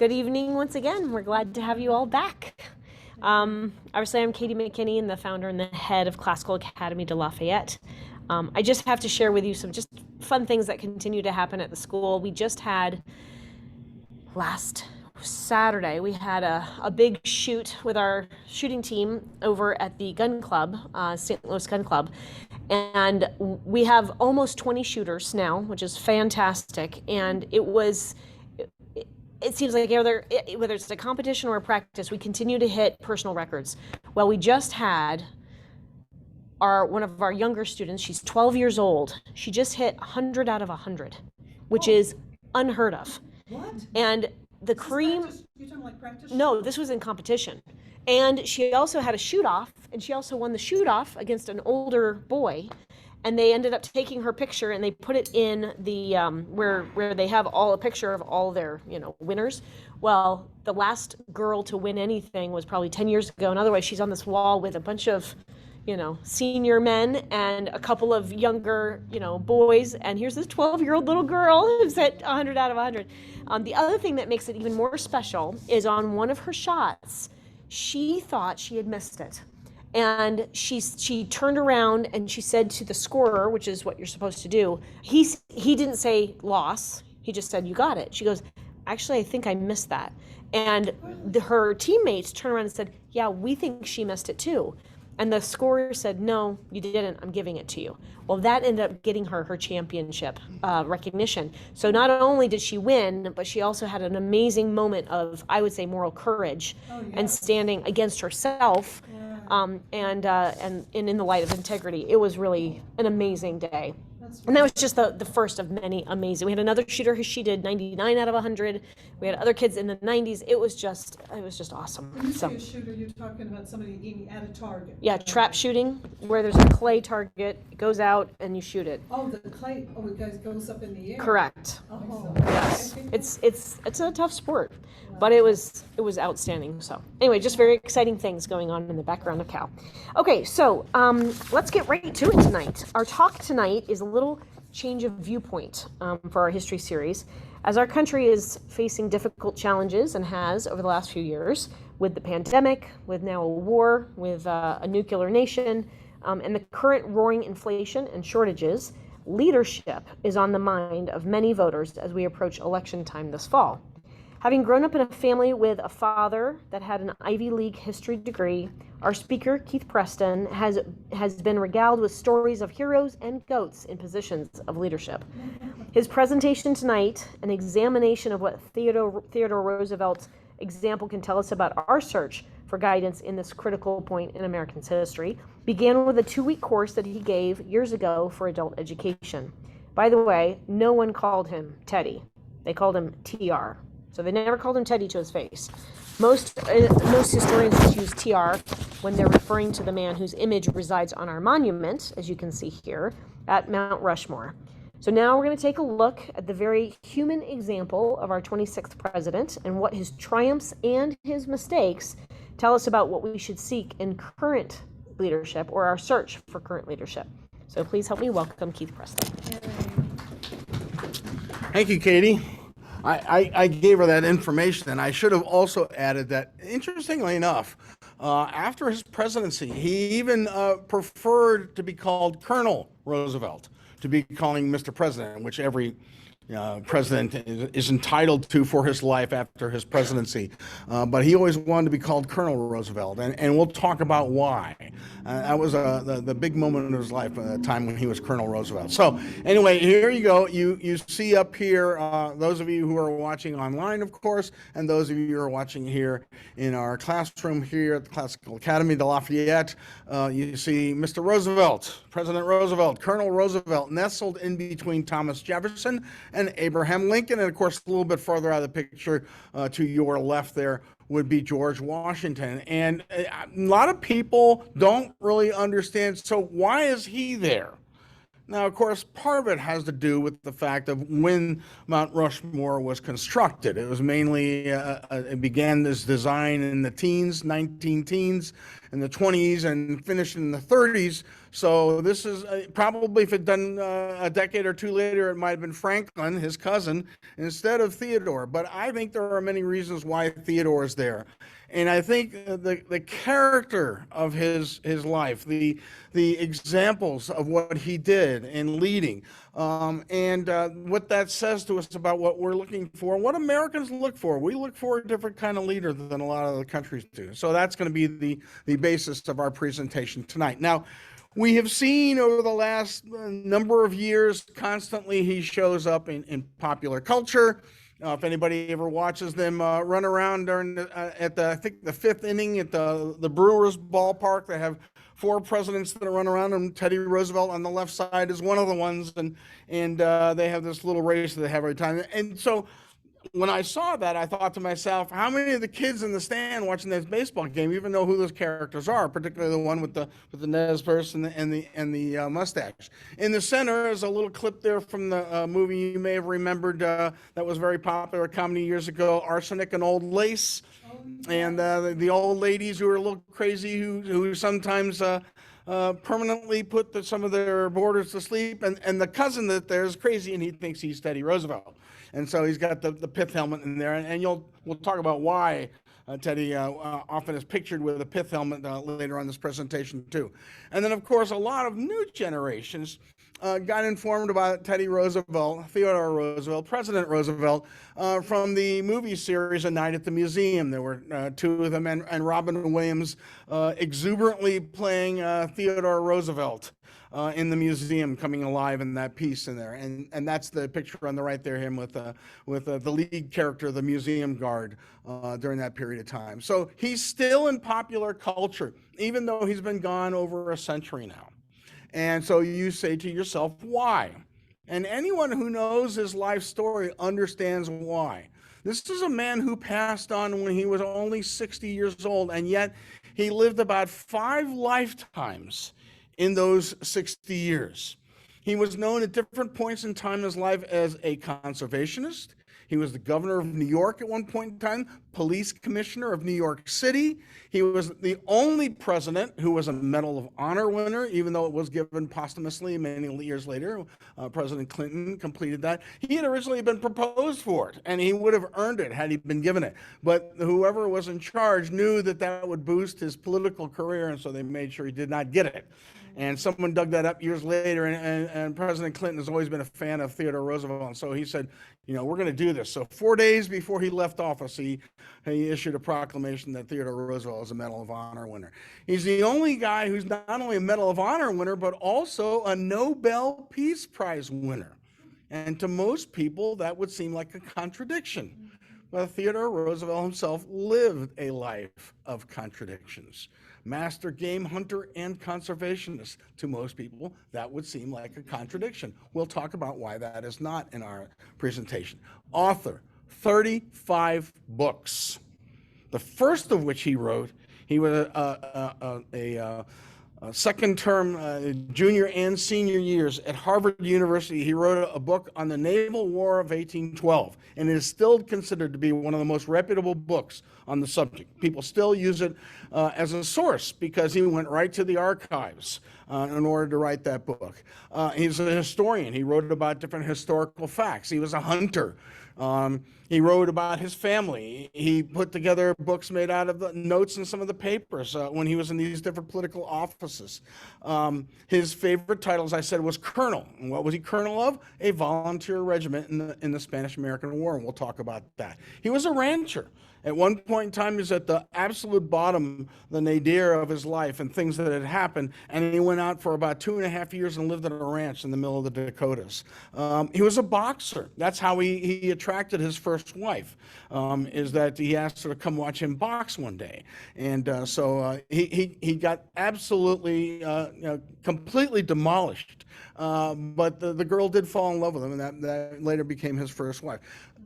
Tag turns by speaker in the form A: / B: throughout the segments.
A: Good evening once again. We're glad to have you all back. Obviously, I'm Katie McKinney, and the founder and the head of Classical Academy de Lafayette. I just have to share with you some just fun things that continue to happen at the school. We just had last Saturday, we had a big shoot with our shooting team over at the gun club, St. Louis Gun Club. And we have almost 20 shooters now, which is fantastic. And it seems like whether it's a competition or a practice, we continue to hit personal records. Well, we just had one of our younger students, she's 12 years old. She just hit 100 out of 100, which is unheard of.
B: What?
A: And the cream,
B: you're talking like practice?
A: no, this was in competition. And she also had a shoot off, and she also won the shoot off against an older boy. And they ended up taking her picture and they put it in the where they have a picture of all their winners. Well, the last girl to win anything was probably 10 years ago, and otherwise she's on this wall with a bunch of senior men and a couple of younger boys, and here's this 12-year-old little girl who's at 100 out of 100. The other thing that makes it even more special is on one of her shots, she thought she had missed it. And she turned around and she said to the scorer, which is what you're supposed to do, he didn't say loss, he just said, you got it. She goes, actually, I think I missed that. And her teammates turned around and said, yeah, we think she missed it too. And the scorer said, no, you didn't, I'm giving it to you. Well, that ended up getting her championship recognition. So not only did she win, but she also had an amazing moment of, I would say, moral courage and standing against herself. And in the light of integrity. It was really an amazing day. And that was just the first of many amazing. We had another shooter who she did 99 out of 100. We had other kids in the 90s. It was just awesome.
B: When you say a shooter, you're talking about somebody aiming at a target.
A: Yeah, trap shooting, where there's a clay target, it goes out and you shoot it.
B: Oh, the clay. Oh, it goes up in the air.
A: Correct.
B: Oh,
A: yes. It's a tough sport, but it was outstanding. So anyway, just very exciting things going on in the background of Cal. Okay, so let's get right to it tonight. Our talk tonight is a little change of viewpoint for our history series, as our country is facing difficult challenges and has over the last few years with the pandemic, with now a war, with a nuclear nation, and the current roaring inflation and shortages. Leadership is on the mind of many voters as we approach election time this fall. Having grown up in a family with a father that had an Ivy League history degree, our speaker, Keith Preston, has been regaled with stories of heroes and goats in positions of leadership. His presentation tonight, an examination of what Theodore Roosevelt's example can tell us about our search for guidance in this critical point in American history, began with a 2-week course that he gave years ago for adult education. By the way, no one called him Teddy. They called him TR. So they never called him Teddy to his face. Most historians just use TR when they're referring to the man whose image resides on our monument, as you can see here, at Mount Rushmore. So now we're going to take a look at the very human example of our 26th president and what his triumphs and his mistakes tell us about what we should seek in current leadership, or our search for current leadership. So please help me welcome Keith Preston.
C: Thank you, Katie. I gave her that information, and I should have also added that, interestingly enough, after his presidency, he even preferred to be called Colonel Roosevelt, to be calling Mr. President, which every president is entitled to for his life after his presidency. But he always wanted to be called Colonel Roosevelt, and we'll talk about why. That was the big moment in his life, the time when he was Colonel Roosevelt. So anyway, here you go. You see up here, those of you who are watching online, of course, and those of you who are watching here in our classroom here at the Classical Academy de Lafayette, you see Mr. Roosevelt, President Roosevelt, Colonel Roosevelt, nestled in between Thomas Jefferson and Abraham Lincoln. And of course, a little bit farther out of the picture to your left there would be George Washington. And a lot of people don't really understand, so why is he there? Now, of course, part of it has to do with the fact of when Mount Rushmore was constructed. It was mainly, it began this design in the 19 teens, in the 20s, and finished in the 30s. So this is probably, if it done a decade or two later, it might have been Franklin, his cousin, instead of Theodore. But I think there are many reasons why Theodore is there. And I think the character of his life, the examples of what he did in leading, and what that says to us about what we're looking for, what Americans look for. We look for a different kind of leader than a lot of the countries do. So that's going to be the basis of our presentation tonight. Now, we have seen over the last number of years, constantly he shows up in popular culture. If anybody ever watches them run around during at the, I think, the fifth inning at the Brewers ballpark, they have four presidents that run around, and Teddy Roosevelt on the left side is one of the ones, and they have this little race that they have every time. And so when I saw that, I thought to myself, how many of the kids in the stand watching this baseball game even know who those characters are, particularly the one with the Nez Perce and the mustache. In the center is a little clip there from the movie you may have remembered that was very popular, a comedy years ago, Arsenic and Old Lace. And the old ladies who are a little crazy, who sometimes permanently put some of their boarders to sleep, and the cousin that there's crazy, and he thinks he's Teddy Roosevelt. And so he's got the pith helmet in there, and we'll talk about why Teddy often is pictured with a pith helmet later on this presentation too. And then, of course, a lot of new generations got informed about Teddy Roosevelt, Theodore Roosevelt, President Roosevelt, from the movie series A Night at the Museum. There were two of them, and Robin Williams exuberantly playing Theodore Roosevelt in the museum, coming alive in that piece in there. And that's the picture on the right there, him with the lead character, the museum guard, during that period of time. So he's still in popular culture, even though he's been gone over a century now. And so you say to yourself, why? And anyone who knows his life story understands why. This is a man who passed on when he was only 60 years old, and yet he lived about 5 lifetimes in those 60 years. He was known at different points in time in his life as a conservationist. He was the governor of New York at one point in time, police commissioner of New York City. He was the only president who was a Medal of Honor winner, even though it was given posthumously many years later. President Clinton completed that. He had originally been proposed for it, and he would have earned it had he been given it. But whoever was in charge knew that would boost his political career, and so they made sure he did not get it. And someone dug that up years later, and President Clinton has always been a fan of Theodore Roosevelt. And so he said, we're going to do this. So 4 days before he left office, he issued a proclamation that Theodore Roosevelt is a Medal of Honor winner. He's the only guy who's not only a Medal of Honor winner, but also a Nobel Peace Prize winner. And to most people, that would seem like a contradiction. But Theodore Roosevelt himself lived a life of contradictions. Master game hunter and conservationist. To most people, that would seem like a contradiction. We'll talk about why that is not in our presentation. Author, 35 books. The first of which he wrote, he was a second term, junior and senior years at Harvard University. He wrote a book on the Naval War of 1812, and it is still considered to be one of the most reputable books on the subject. People still use it as a source because he went right to the archives in order to write that book. He's a historian. He wrote about different historical facts. He was a hunter. He wrote about his family. He put together books made out of the notes in some of the papers when he was in these different political offices. His favorite title, as I said, was colonel. And what was he colonel of? A volunteer regiment in the Spanish-American War, and we'll talk about that. He was a rancher. At one point in time, he was at the absolute bottom, the nadir of his life and things that had happened, and he went out for about 2.5 years and lived at a ranch in the middle of the Dakotas. He was a boxer. That's how he attracted his first wife, is that he asked her to come watch him box one day. And so he got absolutely, completely demolished. But the girl did fall in love with him, and that later became his first wife.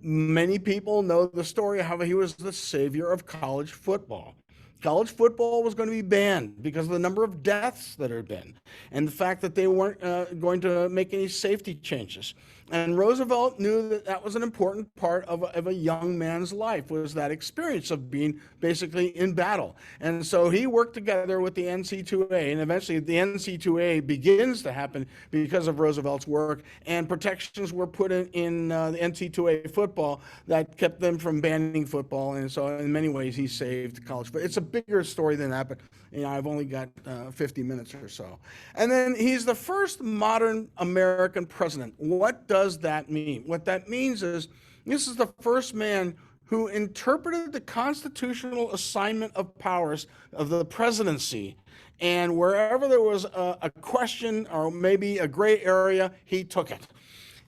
C: Many people know the story of how he was the savior of college football. College football was going to be banned because of the number of deaths that had been and the fact that they weren't going to make any safety changes. And Roosevelt knew that that was an important part of a young man's life, was that experience of being basically in battle. And so he worked together with the NC2A, and eventually the NC2A begins to happen because of Roosevelt's work, and protections were put in the NC2A football that kept them from banning football. And so in many ways he saved college football. It's a bigger story than that, but I've only got 50 minutes or so. And then he's the first modern American president. What does that mean? What that means is this is the first man who interpreted the constitutional assignment of powers of the presidency, and wherever there was a question or maybe a gray area, he took it.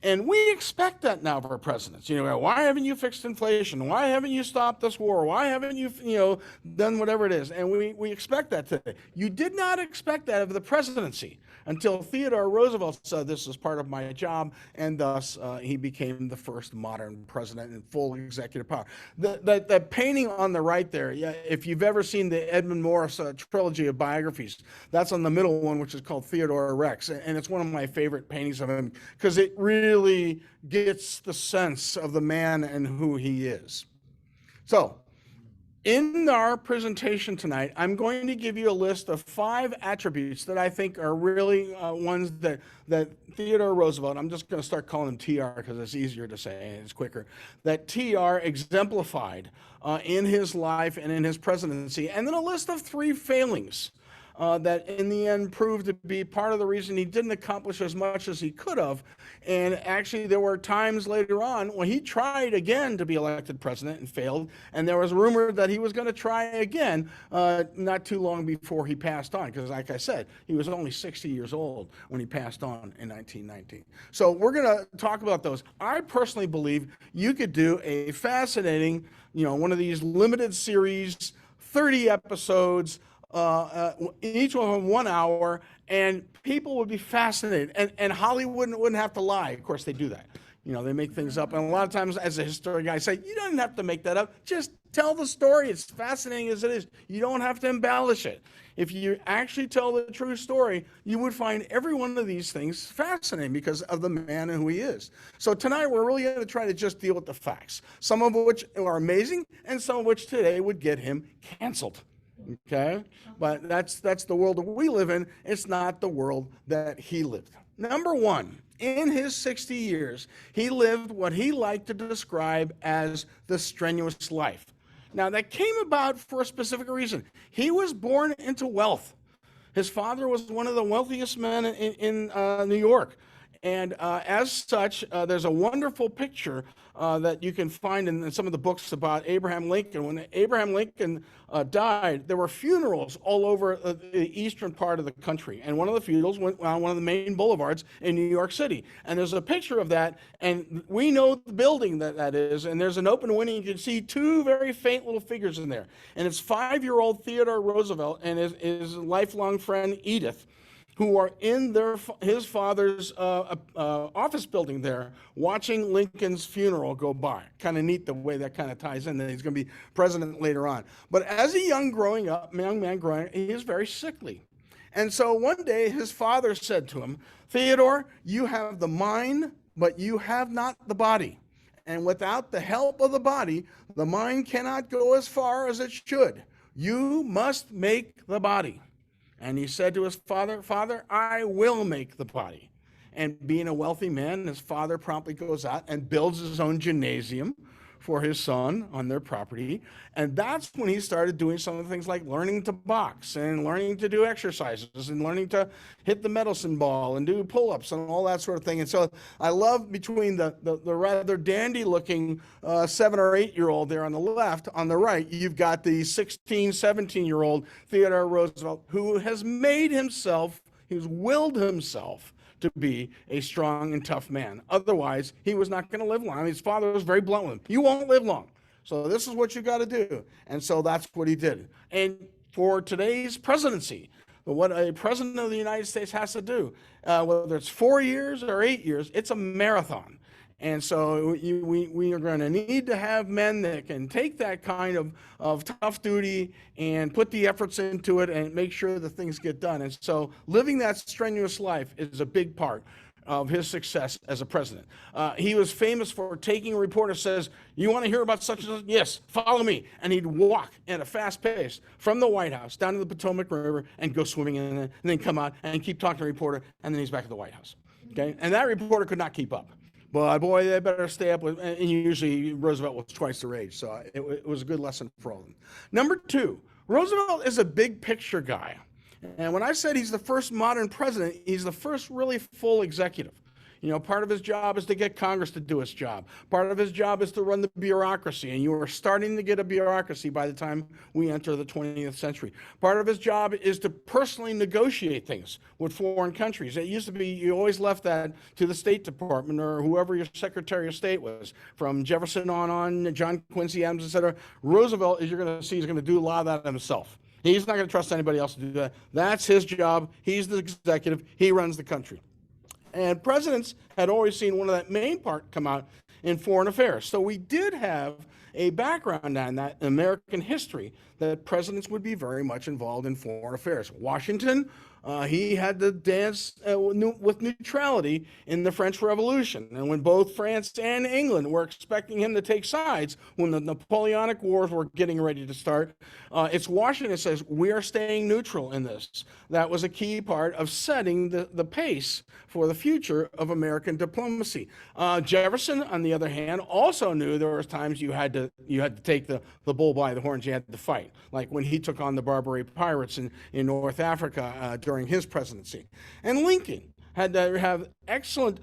C: And we expect that now of our presidents. Why haven't you fixed inflation? Why haven't you stopped this war? Why haven't you, done whatever it is? And we expect that today. You did not expect that of the presidency until Theodore Roosevelt said this is part of my job, and thus he became the first modern president in full executive power. The painting on the right there, if you've ever seen the Edmund Morris trilogy of biographies, that's on the middle one, which is called Theodore Rex, and it's one of my favorite paintings of him because it really gets the sense of the man and who he is. So, in our presentation tonight, I'm going to give you a list of 5 attributes that I think are really ones that Theodore Roosevelt, I'm just going to start calling him TR because it's easier to say and it's quicker, that TR exemplified in his life and in his presidency, and then a list of 3 failings that in the end proved to be part of the reason he didn't accomplish as much as he could have. And actually there were times later on when he tried again to be elected president and failed, and there was rumor that he was going to try again not too long before he passed on, because like I said, he was only 60 years old when he passed on in 1919. So we're going to talk about those. I personally believe you could do a fascinating, one of these limited series, 30 episodes, each one of them 1 hour, and people would be fascinated, and Hollywood wouldn't have to lie. Of course they do that. They make things up, and a lot of times as a historian I say, you don't have to make that up, just tell the story. It's fascinating as it is. You don't have to embellish it. If you actually tell the true story, you would find every one of these things fascinating because of the man and who he is. So tonight we're really going to try to just deal with the facts, some of which are amazing and some of which today would get him canceled. Okay, but that's the world that we live in. It's not the world that he lived. Number 1, in his 60 years, he lived what he liked to describe as the strenuous life. Now, that came about for a specific reason. He was born into wealth. His father was one of the wealthiest men in New York. And as such, there's a wonderful picture that you can find in some of the books about Abraham Lincoln. When Abraham Lincoln died, there were funerals all over the eastern part of the country. And one of the funerals went on one of the main boulevards in New York City. And there's a picture of that, and we know the building that is, and there's an open window, and you can see 2 very faint little figures in there. And it's 5-year-old Theodore Roosevelt and his lifelong friend Edith, who are in his father's office building there, watching Lincoln's funeral go by. Kind of neat the way that kind of ties in, that he's going to be president later on. But as a young man growing up, he is very sickly. And so one day his father said to him, Theodore, you have the mind, but you have not the body. And without the help of the body, the mind cannot go as far as it should. You must make the body. And he said to his father, Father, I will make the body. And being a wealthy man, his father promptly goes out and builds his own gymnasium for his son on their property. And that's when he started doing some of the things like learning to box and learning to do exercises and learning to hit the medicine ball and do pull-ups and all that sort of thing. And so I love between the rather dandy-looking 7 or 8-year-old there on the left, on the right, you've got the 16, 17-year-old Theodore Roosevelt, who has made himself, he's willed himself to be a strong and tough man. Otherwise, he was not going to live long. His father was very blunt with him. You won't live long. So this is what you got to do. And so that's what he did. And for today's presidency, what a president of the United States has to do, whether it's 4 years or 8 years, it's a marathon. And so we are going to need to have men that can take that kind of tough duty and put the efforts into it and make sure that things get done. And so living that strenuous life is a big part of his success as a president. He was famous for taking a reporter says, "You want to hear about such and such? Yes, follow me." And he'd walk at a fast pace from the White House down to the Potomac River and go swimming in it, and then come out and keep talking to the reporter, and then he's back at the White House. Okay, and that reporter could not keep up. But boy, they better stay up with, and usually Roosevelt was twice their age, so it was a good lesson for all of them. Number two, Roosevelt is a big picture guy. And when I said he's the first modern president, he's the first really full executive. You know, part of his job is to get Congress to do its job. Part of his job is to run the bureaucracy, and you are starting to get a bureaucracy by the time we enter the 20th century. Part of his job is to personally negotiate things with foreign countries. It used to be you always left that to the State Department or whoever your Secretary of State was, from Jefferson on, John Quincy Adams, etc. Roosevelt, as you're going to see, is going to do a lot of that himself. He's not going to trust anybody else to do that. That's his job. He's the executive. He runs the country. And presidents had always seen one of that main part come out in foreign affairs. So we did have a background on that in American history that presidents would be very much involved in foreign affairs. Washington, he had to dance with neutrality in the French Revolution. And when both France and England were expecting him to take sides, when the Napoleonic Wars were getting ready to start, it's Washington that says, we are staying neutral in this. That was a key part of setting the pace for the future of American diplomacy. Jefferson, on the other hand, also knew there was times you had to take the bull by the horns, you had to fight. Like when he took on the Barbary pirates in North Africa during his presidency. And Lincoln had to have excellent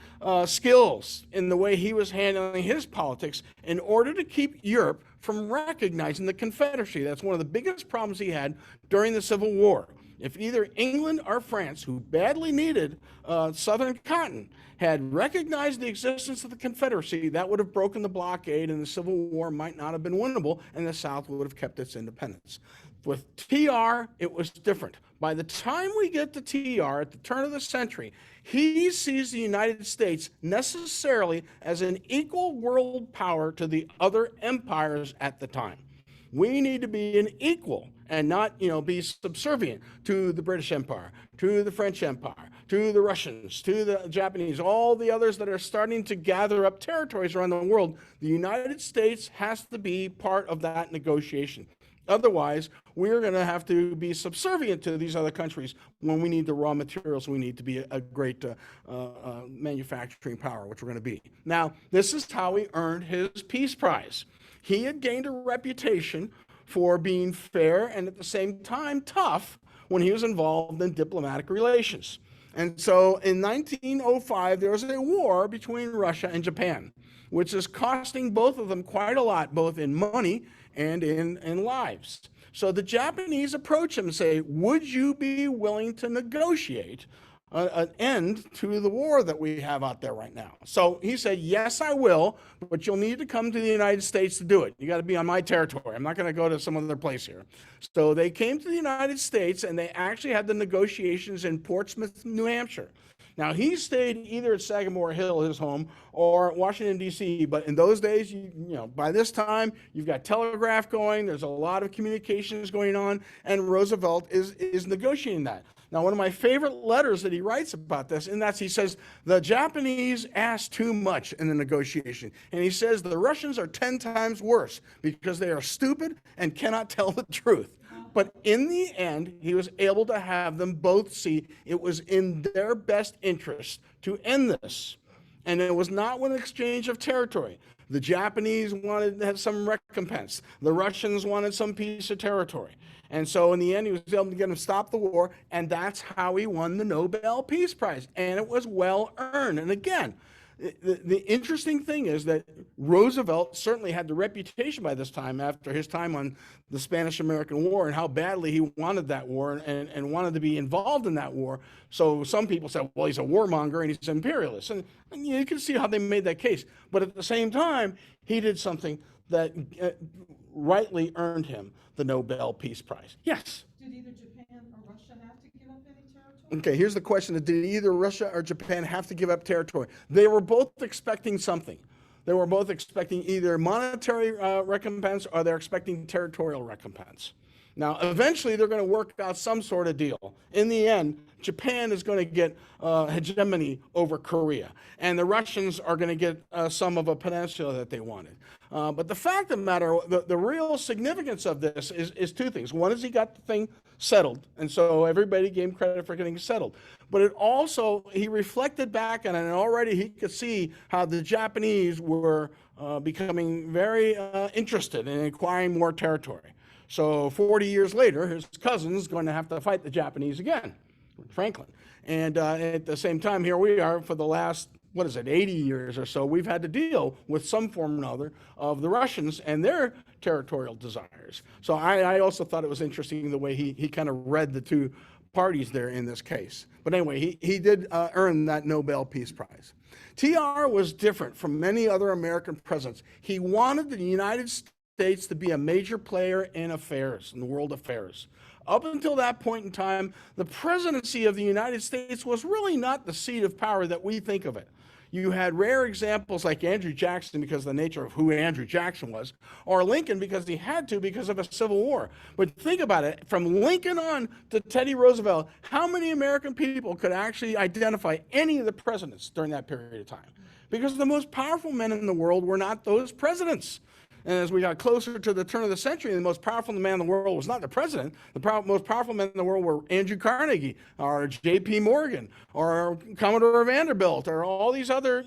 C: skills in the way he was handling his politics in order to keep Europe from recognizing the Confederacy. That's one of the biggest problems he had during the Civil War. If either England or France, who badly needed Southern cotton, had recognized the existence of the Confederacy, that would have broken the blockade and the Civil War might not have been winnable and the South would have kept its independence. With TR, it was different. By the time we get to TR at the turn of the century, he sees the United States necessarily as an equal world power to the other empires at the time. We need to be an equal and not, be subservient to the British Empire, to the French Empire, to the Russians, to the Japanese, all the others that are starting to gather up territories around the world. The United States has to be part of that negotiation. Otherwise, we're going to have to be subservient to these other countries when we need the raw materials. We need to be a great manufacturing power, which we're going to be. Now, this is how he earned his Peace Prize. He had gained a reputation for being fair and at the same time tough when he was involved in diplomatic relations. And so in 1905, there was a war between Russia and Japan, which is costing both of them quite a lot, both in money and in lives. So the Japanese approach him and say, would you be willing to negotiate an end to the war that we have out there right now? So he said, yes, I will, but you'll need to come to the United States to do it. You got to be on my territory. I'm not going to go to some other place here. So they came to the United States, and they actually had the negotiations in Portsmouth, New Hampshire. Now, he stayed either at Sagamore Hill, his home, or Washington, D.C., but in those days, by this time, you've got telegraph going, there's a lot of communications going on, and Roosevelt is negotiating that. Now, one of my favorite letters that he writes about this, and he says, the Japanese asked too much in the negotiation. And he says the Russians are 10 times worse because they are stupid and cannot tell the truth. But in the end, he was able to have them both see it was in their best interest to end this. And it was not an exchange of territory. The Japanese wanted to have some recompense. The Russians wanted some piece of territory. And so in the end, he was able to get them to stop the war, and that's how he won the Nobel Peace Prize. And it was well earned. And again, the interesting thing is that Roosevelt certainly had the reputation by this time, after his time on the Spanish-American War, and how badly he wanted that war and wanted to be involved in that war. So some people said, well, he's a warmonger and he's an imperialist. And you can see how they made that case. But at the same time, he did something that rightly earned him the Nobel Peace Prize. Yes?
B: Did either Japan or Russia have to give up any territory?
C: Okay, here's the question. Did either Russia or Japan have to give up territory? They were both expecting something. They were both expecting either monetary recompense or they're expecting territorial recompense. Now, eventually, they're going to work out some sort of deal. In the end, Japan is going to get hegemony over Korea, and the Russians are going to get some of a peninsula that they wanted. But the fact of the matter, the real significance of this is two things. One is he got the thing settled, and so everybody gave him credit for getting settled. But it also, he reflected back on it, and already he could see how the Japanese were becoming very interested in acquiring more territory. So 40 years later, his cousin's going to have to fight the Japanese again, Franklin. And at the same time, here we are for the last, 80 years or so, we've had to deal with some form or another of the Russians and their territorial desires. So I also thought it was interesting the way he kind of read the two parties there in this case. But anyway, he did earn that Nobel Peace Prize. TR was different from many other American presidents. He wanted the United States to be a major player in affairs, in the world affairs. Up until that point in time, the presidency of the United States was really not the seat of power that we think of it. You had rare examples like Andrew Jackson because of the nature of who Andrew Jackson was, or Lincoln because he had to because of a civil war. But think about it, from Lincoln on to Teddy Roosevelt, how many American people could actually identify any of the presidents during that period of time? Because the most powerful men in the world were not those presidents. And as we got closer to the turn of the century, the most powerful man in the world was not the president. The most powerful men in the world were Andrew Carnegie, or J.P. Morgan, or Commodore Vanderbilt, or all these other,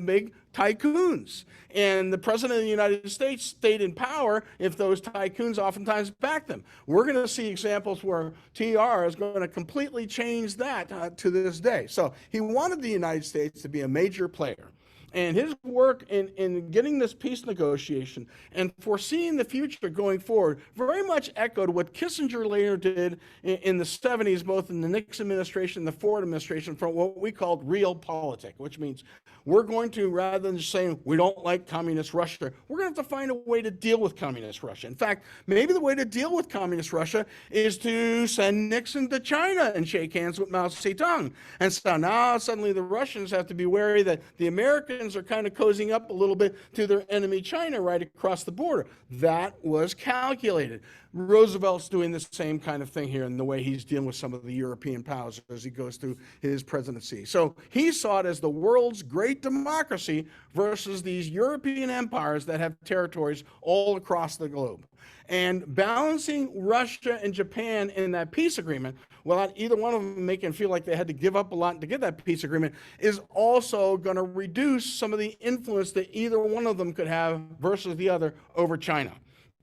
C: big tycoons. And the president of the United States stayed in power if those tycoons oftentimes backed them. We're going to see examples where TR is going to completely change that to this day. So he wanted the United States to be a major player. And his work in getting this peace negotiation and foreseeing the future going forward very much echoed what Kissinger later did in the 70s, both in the Nixon administration and the Ford administration, for what we called realpolitik, which means we're going to, rather than just saying we don't like communist Russia, we're going to have to find a way to deal with communist Russia. In fact, maybe the way to deal with communist Russia is to send Nixon to China and shake hands with Mao Zedong. And so now suddenly the Russians have to be wary that the Americans are kind of cozying up a little bit to their enemy China right across the border. That was calculated. Roosevelt's doing the same kind of thing here in the way he's dealing with some of the European powers as he goes through his presidency. So he saw it as the world's great democracy versus these European empires that have territories all across the globe. And balancing Russia and Japan in that peace agreement, without either one of them making feel like they had to give up a lot to get that peace agreement, is also going to reduce some of the influence that either one of them could have versus the other over China.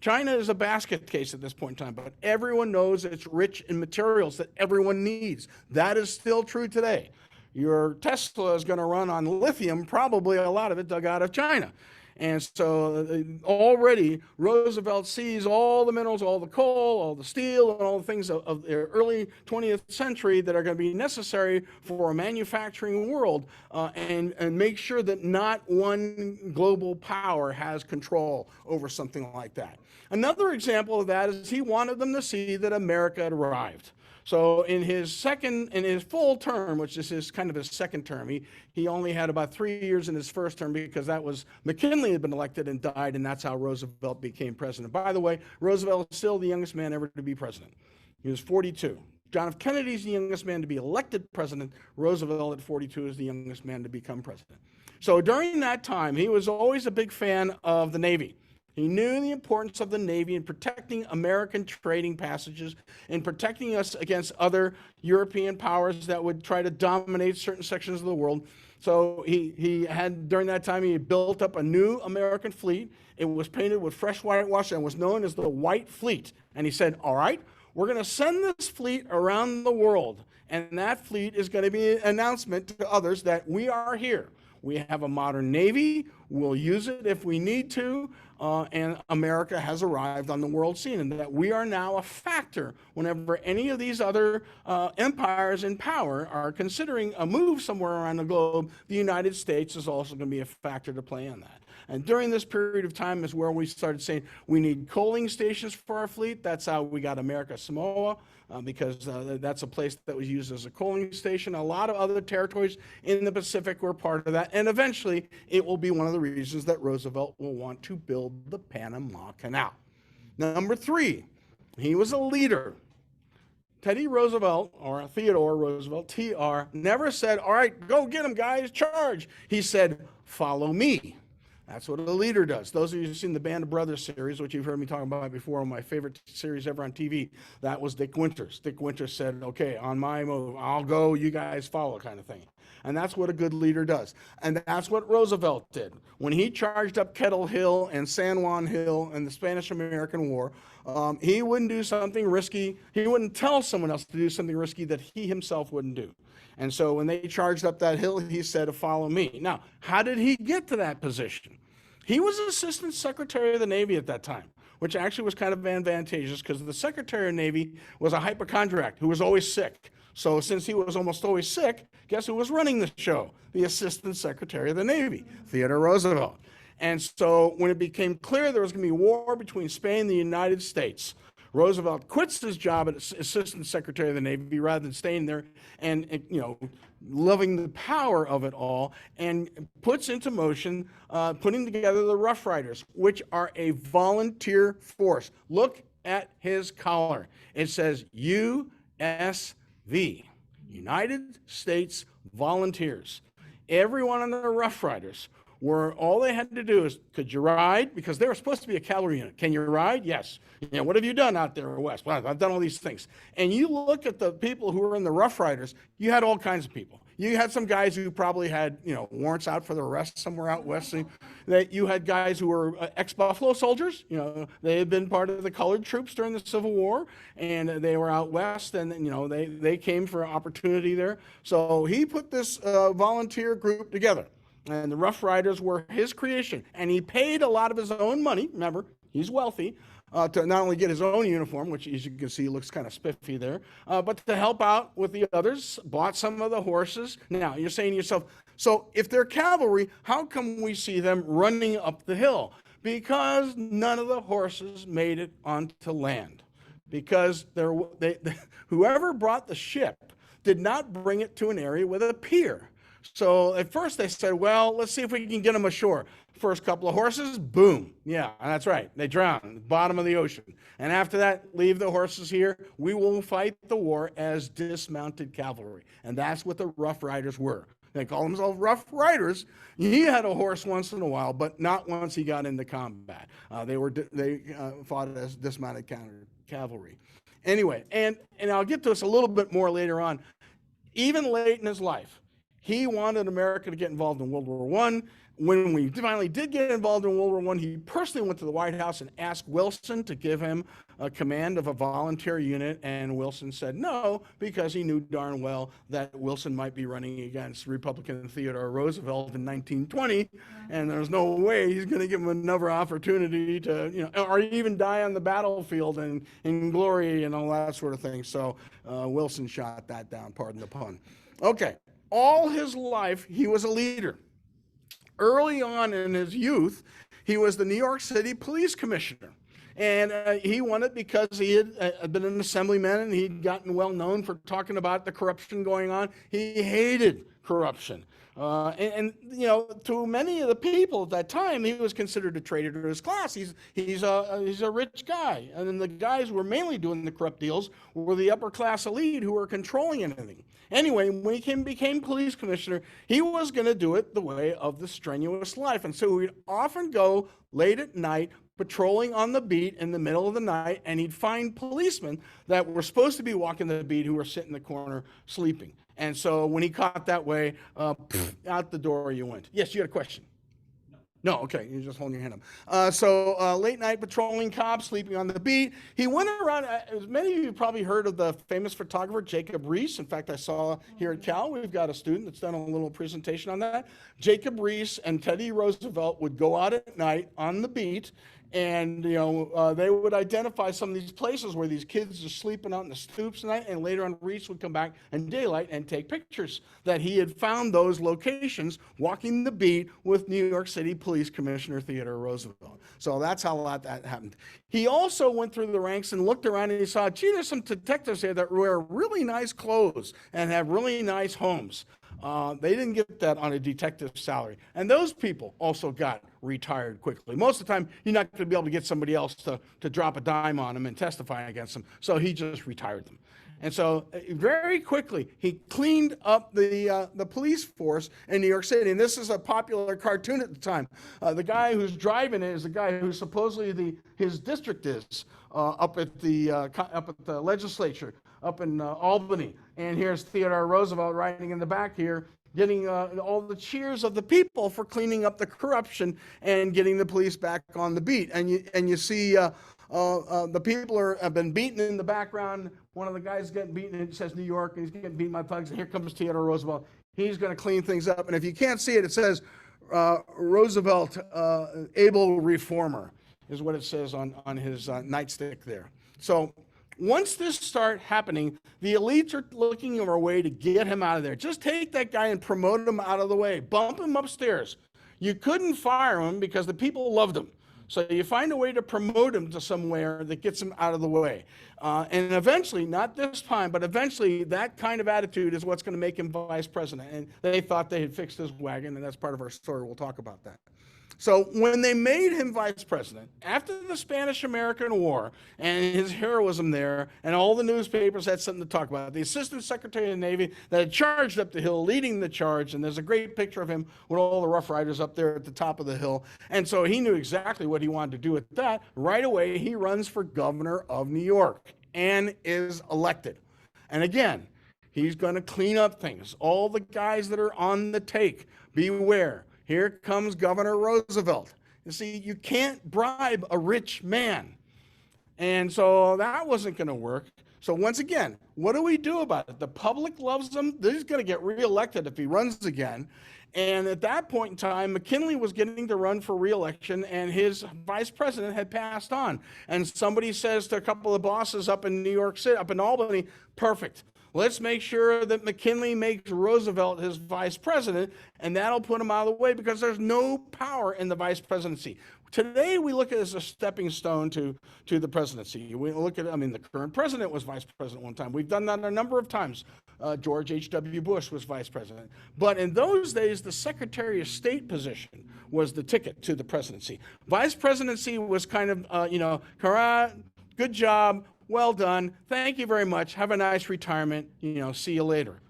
C: China is a basket case at this point in time, but everyone knows it's rich in materials that everyone needs. That is still true today. Your Tesla is going to run on lithium, probably a lot of it dug out of China. And so already Roosevelt sees all the minerals, all the coal, all the steel, and all the things of the early 20th century that are going to be necessary for a manufacturing world and make sure that not one global power has control over something like that. Another example of that is he wanted them to see that America had arrived. So in his full term, which is his second term, he only had about 3 years in his first term because that was McKinley had been elected and died, and that's how Roosevelt became president. By the way, Roosevelt is still the youngest man ever to be president. He was 42. John F. Kennedy is the youngest man to be elected president. Roosevelt at 42 is the youngest man to become president. So during that time, he was always a big fan of the Navy. He knew the importance of the Navy in protecting American trading passages and protecting us against other European powers that would try to dominate certain sections of the world. So he had, during that time, he had built up a new American fleet. It was painted with fresh whitewash and was known as the White Fleet. And he said, all right, we're going to send this fleet around the world. And that fleet is going to be an announcement to others that we are here. We have a modern Navy. We'll use it if we need to. And America has arrived on the world scene, and that we are now a factor whenever any of these other empires in power are considering a move somewhere around the globe. The United States is also going to be a factor to play in that. And during this period of time is where we started saying we need coaling stations for our fleet. That's how we got America Samoa, because that's a place that was used as a coaling station. A lot of other territories in the Pacific were part of that. And eventually, it will be one of the reasons that Roosevelt will want to build the Panama Canal. Number 3, he was a leader. Teddy Roosevelt, or Theodore Roosevelt, TR, never said, all right, go get him, guys, charge. He said, follow me. That's what a leader does. Those of you who've seen the Band of Brothers series, which you've heard me talk about before, one of my favorite series ever on TV, that was Dick Winters. Dick Winters said, okay, on my move, I'll go, you guys follow, kind of thing. And that's what a good leader does. And that's what Roosevelt did. When he charged up Kettle Hill and San Juan Hill in the Spanish-American War, he wouldn't do something risky. He wouldn't tell someone else to do something risky that he himself wouldn't do. And so when they charged up that hill, he said, follow me. Now, how did he get to that position? He was Assistant Secretary of the Navy at that time, which actually was kind of advantageous because the Secretary of the Navy was a hypochondriac who was always sick. So since he was almost always sick, guess who was running the show? The Assistant Secretary of the Navy, Theodore Roosevelt. And so when it became clear there was going to be war between Spain and the United States, Roosevelt quits his job as Assistant Secretary of the Navy rather than staying there and loving the power of it all, and puts into motion putting together the Rough Riders, which are a volunteer force. Look at his collar. It says USV, United States Volunteers. Everyone on the Rough Riders were, all they had to do is, could you ride? Because they were supposed to be a cavalry unit. Can you ride? Yes. What have you done out there west? Well, I've done all these things. And you look at the people who were in the Rough Riders, you had all kinds of people. You had some guys who probably had, warrants out for their arrest somewhere out west. That you had guys who were ex-Buffalo soldiers. They had been part of the colored troops during the Civil War, and they were out west, and they came for opportunity there. So he put this volunteer group together. And the Rough Riders were his creation. And he paid a lot of his own money. Remember, he's wealthy, to not only get his own uniform, which as you can see looks kind of spiffy there, but to help out with the others, bought some of the horses. Now, you're saying to yourself, so if they're cavalry, how come we see them running up the hill? Because none of the horses made it onto land. Because whoever brought the ship did not bring it to an area with a pier. So at first they said, well, let's see if we can get them ashore. First couple of horses, boom. Yeah, that's right. They drowned at the bottom of the ocean. And after that, leave the horses here. We will fight the war as dismounted cavalry. And that's what the Rough Riders were. They call themselves Rough Riders. He had a horse once in a while, but not once he got into combat. They fought as dismounted cavalry. Anyway, and I'll get to this a little bit more later on. Even late in his life, he wanted America to get involved in World War I. When we finally did get involved in World War I, he personally went to the White House and asked Wilson to give him a command of a volunteer unit, and Wilson said no, because he knew darn well that Wilson might be running against Republican Theodore Roosevelt in 1920, and there's no way he's going to give him another opportunity to, or even die on the battlefield and in glory and all that sort of thing. So Wilson shot that down, pardon the pun. Okay. All his life, he was a leader. Early on in his youth, he was the New York City Police Commissioner. And he won it because he had been an assemblyman and he'd gotten well known for talking about the corruption going on. He hated corruption. To many of the people at that time, he was considered a traitor to his class. He's a rich guy. And then the guys who were mainly doing the corrupt deals were the upper class elite who were controlling anything. Anyway, when he became police commissioner, he was going to do it the way of the strenuous life. And so he'd often go late at night, patrolling on the beat in the middle of the night, and he'd find policemen that were supposed to be walking the beat who were sitting in the corner sleeping. And so when he caught that way, out the door you went. Yes, you had a question? No, okay, you're just holding your hand up. So late night patrolling cops, sleeping on the beat. He went around, as many of you probably heard of the famous photographer Jacob Riis. In fact, I saw here at Cal, we've got a student that's done a little presentation on that. Jacob Riis and Teddy Roosevelt would go out at night on the beat And, they would identify some of these places where these kids are sleeping out in the stoops tonight, and later on Reese would come back in daylight and take pictures that he had found those locations walking the beat with New York City Police Commissioner Theodore Roosevelt. So that's how that happened. He also went through the ranks and looked around and he saw, gee, there's some detectives here that wear really nice clothes and have really nice homes. They didn't get that on a detective salary. And those people also got retired quickly. Most of the time, you're not going to be able to get somebody else to drop a dime on them and testify against them. So he just retired them. And so very quickly, he cleaned up the police force in New York City. And this is a popular cartoon at the time. The guy who's driving it is the guy who supposedly his district is up at the legislature, up in Albany. And here's Theodore Roosevelt riding in the back here, getting all the cheers of the people for cleaning up the corruption and getting the police back on the beat. And you see the people have been beaten in the background. One of the guys getting beaten, and it says New York, and he's getting beaten by thugs. And here comes Theodore Roosevelt. He's going to clean things up. And if you can't see it, it says Roosevelt, able reformer, is what it says on his nightstick there. So once this starts happening, the elites are looking for a way to get him out of there. Just take that guy and promote him out of the way. Bump him upstairs. You couldn't fire him because the people loved him. So you find a way to promote him to somewhere that gets him out of the way. And eventually, not this time, but eventually that kind of attitude is what's going to make him vice president. And they thought they had fixed his wagon, and that's part of our story. We'll talk about that. So when they made him vice president, after the Spanish-American War and his heroism there, and all the newspapers had something to talk about, the Assistant Secretary of the Navy that had charged up the hill, leading the charge, and there's a great picture of him with all the Rough Riders up there at the top of the hill. And so he knew exactly what he wanted to do with that. Right away, he runs for governor of New York and is elected. And again, he's going to clean up things. All the guys that are on the take, beware. Here comes Governor Roosevelt. You see, you can't bribe a rich man. And so that wasn't going to work. So once again, what do we do about it? The public loves him. He's going to get reelected if he runs again. And at that point in time, McKinley was getting to run for reelection, and his vice president had passed on. And somebody says to a couple of bosses up in New York City, up in Albany, perfect. Let's make sure that McKinley makes Roosevelt his vice president, and that'll put him out of the way because there's no power in the vice presidency. Today, we look at it as a stepping stone to the presidency. We look at, the current president was vice president one time. We've done that a number of times. George H.W. Bush was vice president. But in those days, the Secretary of State position was the ticket to the presidency. Vice presidency was kind of, good job. Well done. Thank you very much. Have a nice retirement. See you later.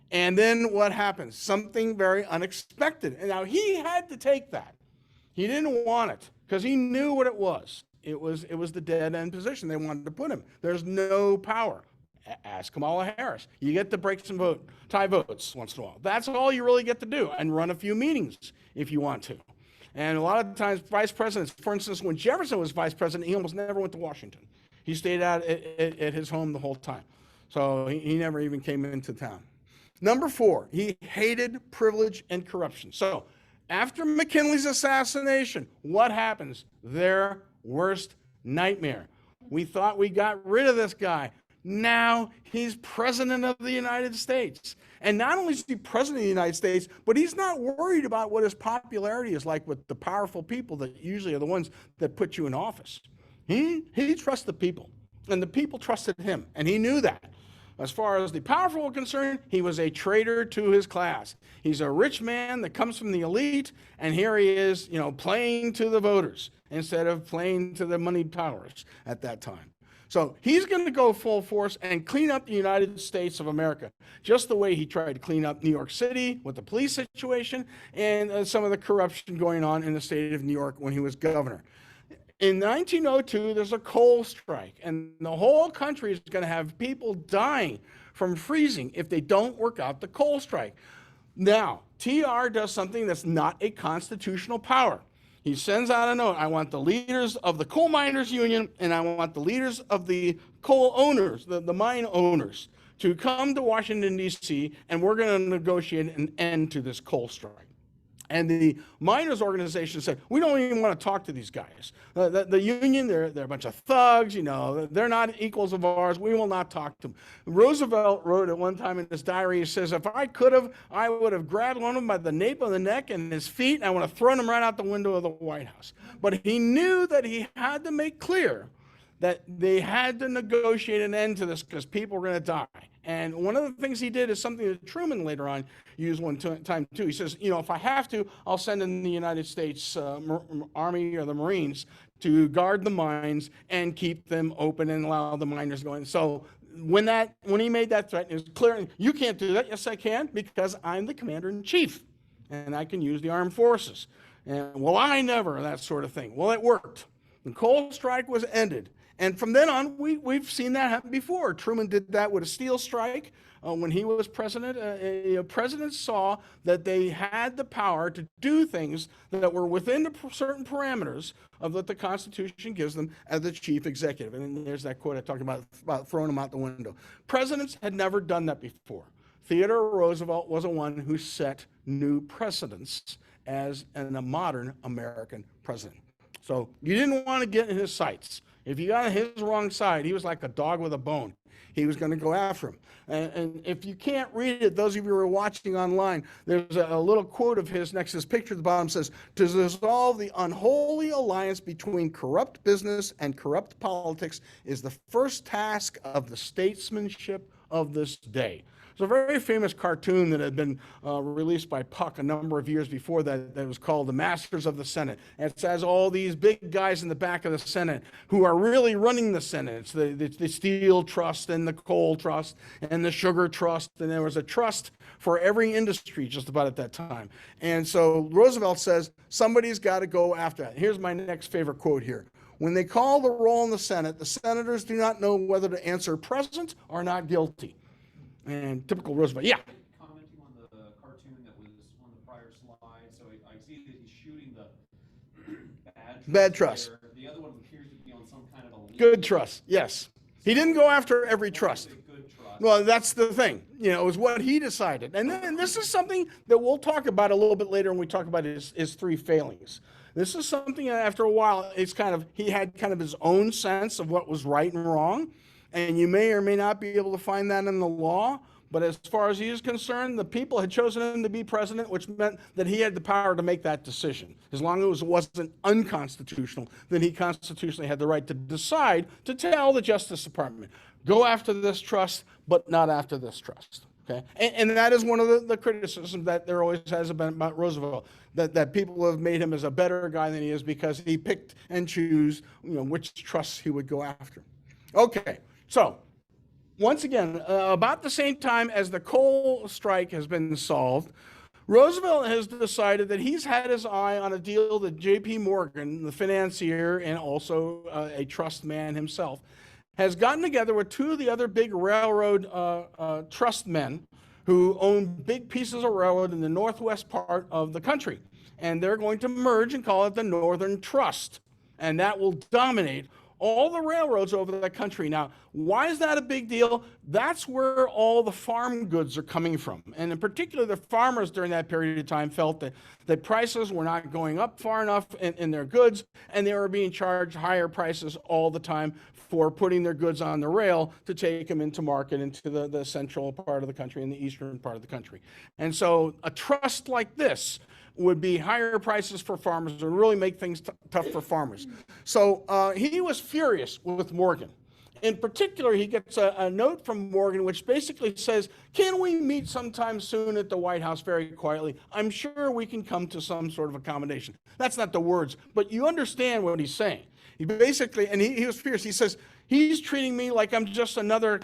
C: And then what happens? Something very unexpected. And now he had to take that. He didn't want it because he knew what it was. It was the dead end position they wanted to put him. There's no power. Ask Kamala Harris. You get to break some tie votes once in a while. That's all you really get to do, and run a few meetings if you want to. And a lot of times, vice presidents, for instance, when Jefferson was vice president, he almost never went to Washington. He stayed out at his home the whole time. So he never even came into town. Number 4, he hated privilege and corruption. So after McKinley's assassination, what happens? Their worst nightmare. We thought we got rid of this guy. Now he's president of the United States. And not only is he president of the United States, but he's not worried about what his popularity is like with the powerful people that usually are the ones that put you in office. He trusts the people, and the people trusted him, and he knew that. As far as the powerful were concerned, he was a traitor to his class. He's a rich man that comes from the elite, and here he is, playing to the voters instead of playing to the moneyed powers at that time. So he's going to go full force and clean up the United States of America, just the way he tried to clean up New York City with the police situation and some of the corruption going on in the state of New York when he was governor. In 1902, there's a coal strike, and the whole country is going to have people dying from freezing if they don't work out the coal strike. Now, TR does something that's not a constitutional power. He sends out a note. I want the leaders of the coal miners union, and I want the leaders of the coal owners, the mine owners, to come to Washington, D.C., and we're going to negotiate an end to this coal strike. And the miners' organization said, we don't even want to talk to these guys. The union, they're a bunch of thugs, they're not equals of ours. We will not talk to them. Roosevelt wrote at one time in his diary, he says, if I could have, I would have grabbed one of them by the nape of the neck and his feet, and I would have thrown him right out the window of the White House. But he knew that he had to make clear that they had to negotiate an end to this because people were going to die. And one of the things he did is something that Truman later on used one time too. He says, if I have to, I'll send in the United States Army or the Marines to guard the mines and keep them open and allow the miners to go in. So when he made that threat, it was clear, you can't do that. Yes, I can, because I'm the commander-in-chief and I can use the armed forces. And well, I never, that sort of thing. Well, it worked. The coal strike was ended. And from then on, we've seen that happen before. Truman did that with a steel strike when he was president. Presidents saw that they had the power to do things that were within the certain parameters of what the Constitution gives them as the chief executive. And there's that quote I talked about throwing them out the window. Presidents had never done that before. Theodore Roosevelt was the one who set new precedents as a modern American president. So you didn't want to get in his sights. If you got on his wrong side, he was like a dog with a bone. He was going to go after him. And if you can't read it, those of you who are watching online, there's a little quote of his next to his picture at the bottom says, to dissolve the unholy alliance between corrupt business and corrupt politics is the first task of the statesmanship of this day. It's a very famous cartoon that had been released by Puck a number of years before that was called The Masters of the Senate. And it says all these big guys in the back of the Senate who are really running the Senate. It's the Steel Trust and the Coal Trust and the Sugar Trust. And there was a trust for every industry just about at that time. And so Roosevelt says, somebody's got to go after that. Here's my next favorite quote here. When they call the roll in the Senate, the senators do not know whether to answer present or not guilty. And typical Roosevelt, yeah.
D: Commenting on the cartoon that was on the prior slide, so I see that he's shooting the
C: bad trust.
D: There. The other one appears to be on some kind of a
C: good trust, yes. He didn't go after every trust.
D: Good trust.
C: Well, that's the thing. It was what he decided. And then this is something that we'll talk about a little bit later when we talk about his three failings. This is something that after a while, he had kind of his own sense of what was right and wrong. And you may or may not be able to find that in the law, but as far as he is concerned, the people had chosen him to be president, which meant that he had the power to make that decision. As long as it wasn't unconstitutional, then he constitutionally had the right to decide to tell the Justice Department, go after this trust, but not after this trust. Okay? And that is one of the criticisms that there always has been about Roosevelt, that people have made him as a better guy than he is because he picked and chose which trusts he would go after. Okay. So, once again, about the same time as the coal strike has been solved, Roosevelt has decided that he's had his eye on a deal that J.P. Morgan, the financier and also a trust man himself, has gotten together with two of the other big railroad trust men who own big pieces of railroad in the northwest part of the country. And they're going to merge and call it the Northern Trust. And that will dominate all the railroads over the country. Now, why is that a big deal? That's where all the farm goods are coming from. And in particular, the farmers during that period of time felt that prices were not going up far enough in their goods, and they were being charged higher prices all the time for putting their goods on the rail to take them into market into the central part of the country and the eastern part of the country. And so a trust like this would be higher prices for farmers and really make things tough for farmers. So he was furious with Morgan. In particular, he gets a note from Morgan which basically says, can we meet sometime soon at the White House very quietly? I'm sure we can come to some sort of accommodation. That's not the words, but you understand what he's saying. He basically, and he was fierce, he says, he's treating me like I'm just another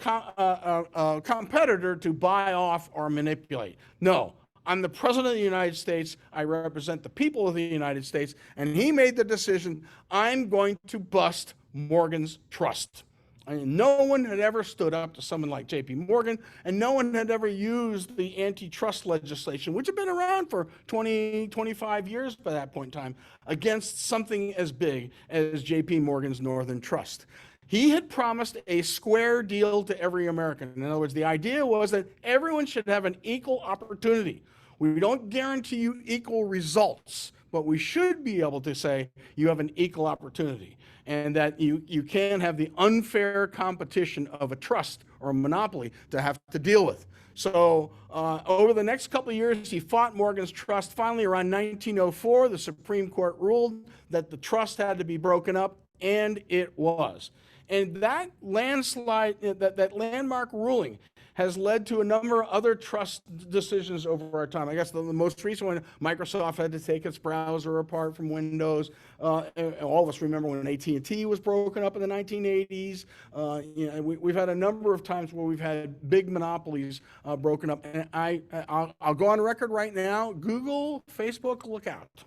C: competitor to buy off or manipulate. No. I'm the president of the United States. I represent the people of the United States. And he made the decision, I'm going to bust Morgan's trust. I mean, no one had ever stood up to someone like J.P. Morgan, and no one had ever used the antitrust legislation, which had been around for 20, 25 years by that point in time, against something as big as J.P. Morgan's Northern Trust. He had promised a square deal to every American. In other words, the idea was that everyone should have an equal opportunity. We don't guarantee you equal results, but we should be able to say you have an equal opportunity, and that you can have the unfair competition of a trust or a monopoly to have to deal with. So over the next couple of years, he fought Morgan's trust. Finally, around 1904, the Supreme Court ruled that the trust had to be broken up, and it was. And that landslide, that landmark ruling has led to a number of other trust decisions over our time. I guess the most recent one, Microsoft had to take its browser apart from Windows. And all of us remember when AT&T was broken up in the 1980s. We've had a number of times where we've had big monopolies broken up. And I'll go on record right now, Google, Facebook, look out.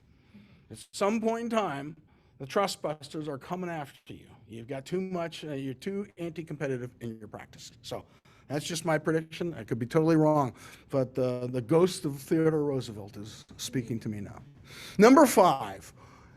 C: At some point in time, the trust busters are coming after you. You've got too much, you're too anti-competitive in your practices. So that's just my prediction. I could be totally wrong, but the ghost of Theodore Roosevelt is speaking to me now. Number 5,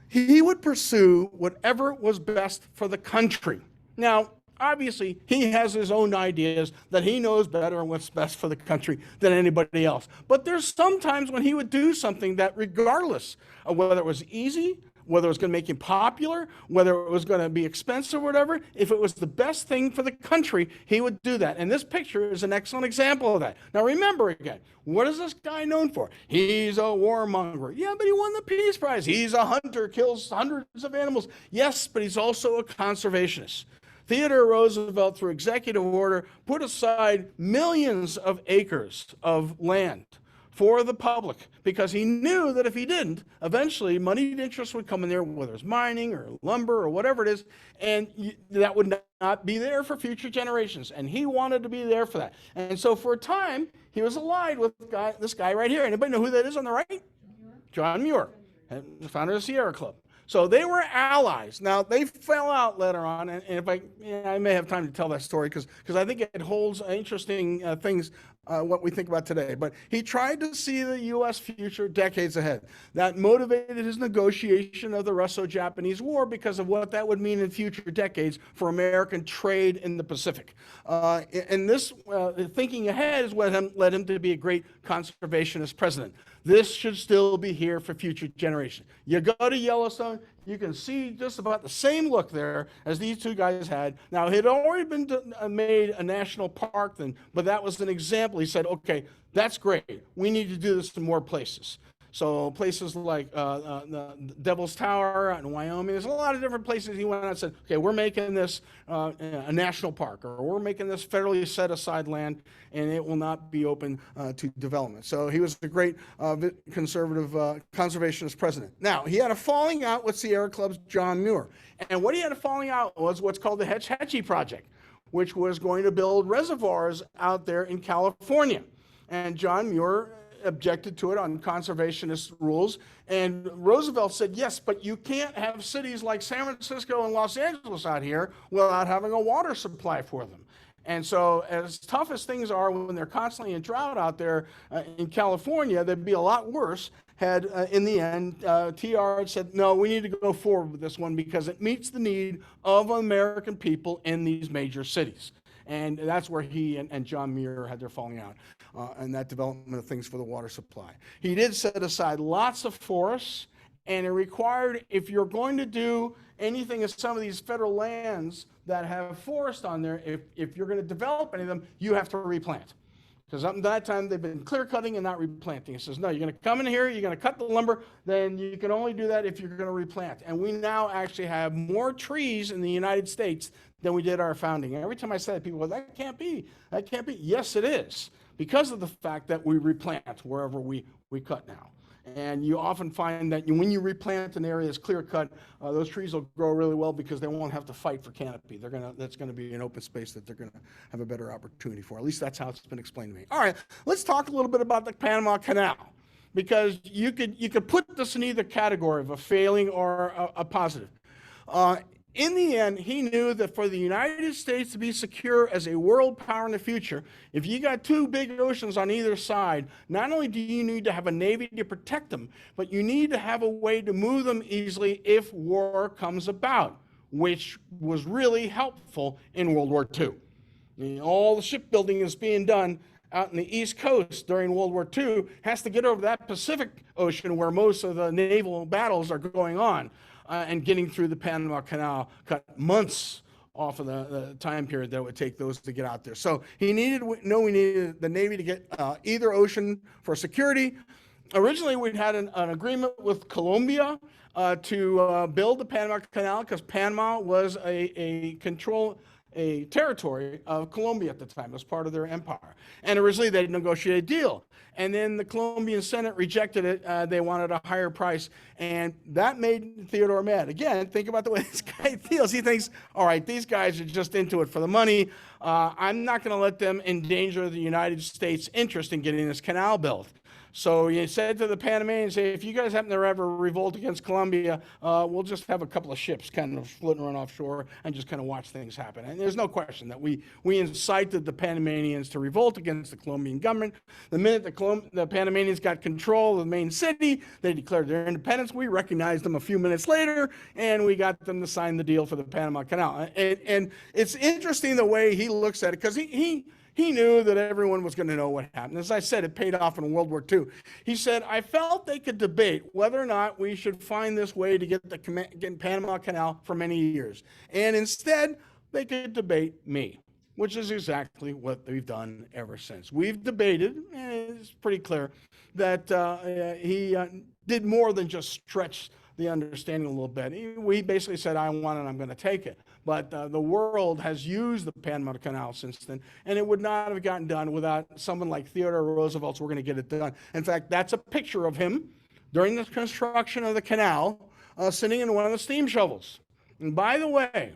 C: he would pursue whatever was best for the country. Now, obviously, he has his own ideas that he knows better and what's best for the country than anybody else. But there's sometimes when he would do something that, regardless of whether it was easy, whether it was going to make him popular, whether it was going to be expensive or whatever, if it was the best thing for the country, he would do that. And this picture is an excellent example of that. Now remember again, what is this guy known for? He's a warmonger. Yeah, but he won the Peace Prize. He's a hunter, kills hundreds of animals. Yes, but he's also a conservationist. Theodore Roosevelt, through executive order, put aside millions of acres of land for the public, because he knew that if he didn't, eventually moneyed interests would come in there, whether it's mining or lumber or whatever it is, and that would not be there for future generations. And he wanted to be there for that. And so for a time, he was allied with this guy right here. Anybody know who that is on the right? John Muir, the founder of the Sierra Club. So they were allies. Now, they fell out later on, and if I may have time to tell that story, because I think it holds interesting things, what we think about today. But he tried to see the U.S. future decades ahead. That motivated his negotiation of the Russo-Japanese War because of what that would mean in future decades for American trade in the Pacific. And this thinking ahead is what led him to be a great conservationist president. This should still be here for future generations. You go to Yellowstone, you can see just about the same look there as these two guys had. Now, it had already been made a national park then, but that was an example. He said, okay, that's great. We need to do this in more places. So places like the Devil's Tower in Wyoming, there's a lot of different places he went out and said, okay, we're making this a national park, or we're making this federally set aside land, and it will not be open to development. So he was a great conservative conservationist president. Now, he had a falling out with Sierra Club's John Muir. And what he had a falling out was what's called the Hetch Hetchy Project, which was going to build reservoirs out there in California. And John Muir objected to it on conservationist rules, and Roosevelt said, yes, but you can't have cities like San Francisco and Los Angeles out here without having a water supply for them. And so as tough as things are when they're constantly in drought out there in California, they'd be a lot worse had, in the end, TR said, no, we need to go forward with this one because it meets the need of American people in these major cities. And that's where he and John Muir had their falling out, and that development of things for the water supply. He did set aside lots of forests, and it required, if you're going to do anything in some of these federal lands that have forest on there, if you're going to develop any of them, you have to replant. Because up to that time, they've been clear cutting and not replanting. He says, no, you're going to come in here, you're going to cut the lumber, then you can only do that if you're going to replant. And we now actually have more trees in the United States than we did our founding. And every time I say that, people go, that can't be. That can't be. Yes, it is. Because of the fact that we replant wherever we cut now. And you often find that when you replant an area that's clear cut, those trees will grow really well because they won't have to fight for canopy. That's going to be an open space that they're going to have a better opportunity for. At least that's how it's been explained to me. All right, let's talk a little bit about the Panama Canal, because you could put this in either category of a failing or a positive. In the end, he knew that for the United States to be secure as a world power in the future, if you got two big oceans on either side, not only do you need to have a navy to protect them, but you need to have a way to move them easily if war comes about, which was really helpful in World War II. All the shipbuilding is being done out in the East Coast during World War II has to get over that Pacific Ocean where most of the naval battles are going on, and getting through the Panama Canal cut months off of the time period that it would take those to get out there. So we needed the Navy to get either ocean for security. Originally, we'd had an agreement with Colombia to build the Panama Canal because Panama was a territory of Colombia at the time. It was part of their empire. And originally they negotiated a deal. And then the Colombian Senate rejected it. They wanted a higher price. And that made Theodore mad. Again, think about the way this guy feels. He thinks, all right, these guys are just into it for the money. I'm not going to let them endanger the United States' interest in getting this canal built. So he said to the Panamanians, if you guys happen to ever revolt against Colombia, we'll just have a couple of ships kind of floating around offshore and just kind of watch things happen. And there's no question that we incited the Panamanians to revolt against the Colombian government. The minute the Panamanians got control of the main city, they declared their independence. We recognized them a few minutes later, and we got them to sign the deal for the Panama Canal. And it's interesting the way he looks at it, because he knew that everyone was going to know what happened. As I said, it paid off in World War II. He said, I felt they could debate whether or not we should find this way to get the Panama Canal for many years. And instead, they could debate me, which is exactly what we've done ever since. We've debated, and it's pretty clear that he did more than just stretch the understanding a little bit. We basically said, I want it, I'm going to take it. But the world has used the Panama Canal since then, and it would not have gotten done without someone like Theodore Roosevelt. So we're going to get it done. In fact, that's a picture of him during the construction of the canal, sitting in one of the steam shovels. And by the way,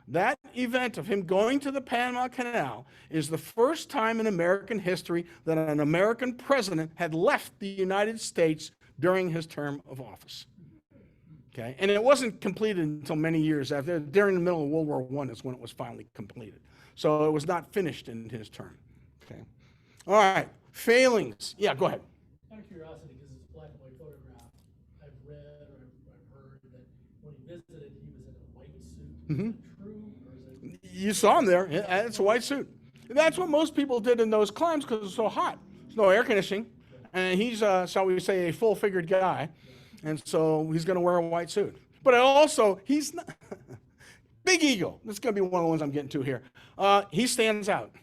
C: that event of him going to the Panama Canal is the first time in American history that an American president had left the United States during his term of office. Okay, and it wasn't completed until many years after. During the middle of World War I is when it was finally completed. So it was not finished in his term. Okay, all right, failings. Yeah, go ahead.
E: Out of curiosity, because it's a black and white photograph, I've read or I've heard that when he visited, he was in a white suit. Is that true, or is it?
C: You saw him there. It's a white suit. That's what most people did in those climes because it's so hot. There's no air conditioning, and he's, shall we say, a full-figured guy. And so he's going to wear a white suit. But also, he's not big ego. This is going to be one of the ones I'm getting to here. He stands out.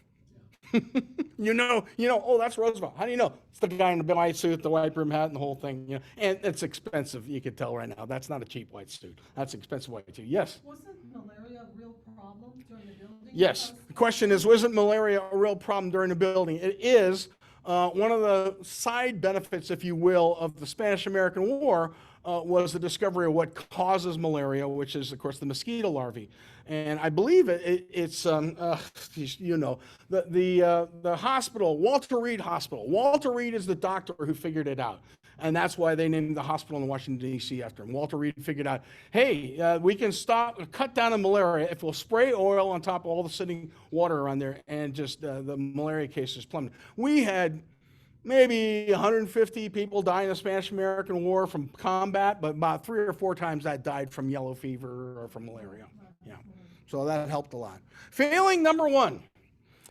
C: you know, oh, that's Roosevelt. How do you know? It's the guy in the white suit, the white brim hat, and the whole thing. You know, and it's expensive. You can tell right now. That's not a cheap white suit. That's an expensive white suit. Yes?
B: Wasn't malaria a real problem during the building?
C: Yes. The question is, wasn't malaria a real problem during the building? It is. One of the side benefits, if you will, of the Spanish-American War was the discovery of what causes malaria, which is, of course, the mosquito larvae. And I believe it's the hospital, Walter Reed Hospital. Walter Reed is the doctor who figured it out. And that's why they named the hospital in Washington, D.C. after him. Walter Reed figured out, hey, we can cut down on malaria if we'll spray oil on top of all the sitting water around there, and just the malaria cases plummeted. We had maybe 150 people die in the Spanish-American War from combat, but about 3 or 4 times that died from yellow fever or from malaria. Yeah, so that helped a lot. Failing number 1.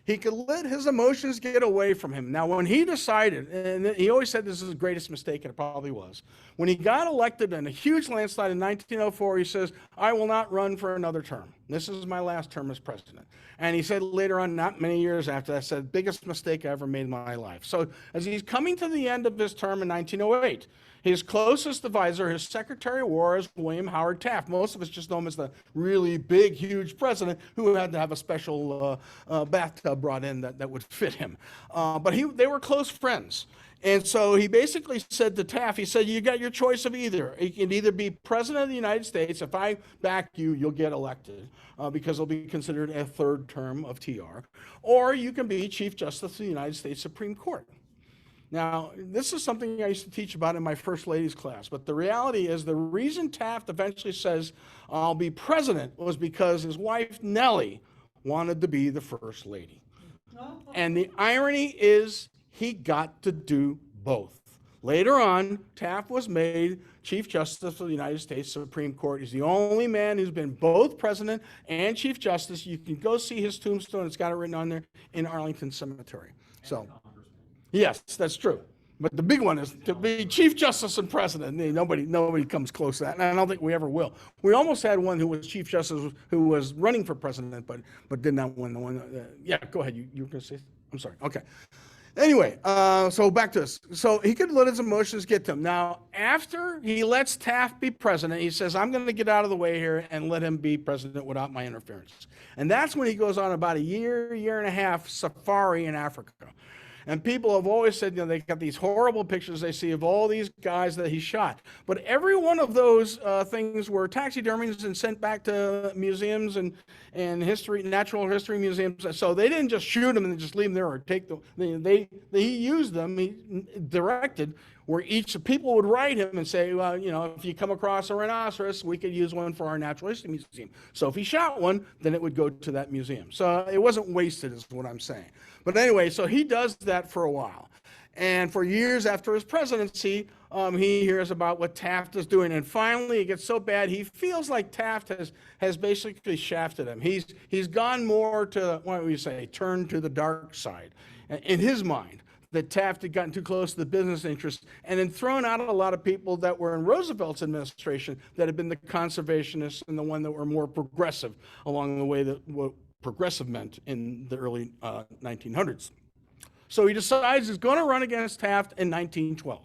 C: He could let his emotions get away from him. Now, when he decided, and he always said this is his greatest mistake, and it probably was, when he got elected in a huge landslide in 1904, he says, I will not run for another term. This is my last term as president. And he said later on, not many years after that, said, biggest mistake I ever made in my life. So as he's coming to the end of his term in 1908, his closest advisor, his Secretary of War, is William Howard Taft. Most of us just know him as the really big, huge president who had to have a special bathtub brought in that would fit him. But they were close friends. And so he basically said to Taft, he said, you got your choice of either. You can either be president of the United States. If I back you, you'll get elected because it'll be considered a third term of TR. Or you can be Chief Justice of the United States Supreme Court. Now, this is something I used to teach about in my First Ladies class, but the reality is the reason Taft eventually says, I'll be president, was because his wife, Nellie, wanted to be the First Lady. And the irony is he got to do both. Later on, Taft was made Chief Justice of the United States Supreme Court. He's the only man who's been both president and Chief Justice. You can go see his tombstone. It's got it written on there in Arlington Cemetery. So. Yes, that's true. But the big one is to be Chief Justice and President. Nobody comes close to that, and I don't think we ever will. We almost had one who was Chief Justice who was running for president, but did not win the one. Yeah, go ahead. You were going to say? I'm sorry. Okay. Anyway, so back to this. So he could let his emotions get to him. Now, after he lets Taft be president, he says, I'm going to get out of the way here and let him be president without my interference. And that's when he goes on about a year and a half safari in Africa. And people have always said, they got these horrible pictures they see of all these guys that he shot. But every one of those things were taxidermies and sent back to museums and natural history museums. So they didn't just shoot them and just leave them there or take them. He used them, he directed, where each people would write him and say, well, if you come across a rhinoceros, we could use one for our natural history museum. So if he shot one, then it would go to that museum. So it wasn't wasted is what I'm saying. But anyway, so he does that for a while. And for years after his presidency, he hears about what Taft is doing. And finally, it gets so bad, he feels like Taft has basically shafted him. He's gone more to, what do we say, turn to the dark side in his mind. That Taft had gotten too close to the business interests and then thrown out a lot of people that were in Roosevelt's administration that had been the conservationists and the one that were more progressive along the way that what progressive meant in the early 1900s. So he decides he's going to run against Taft in 1912.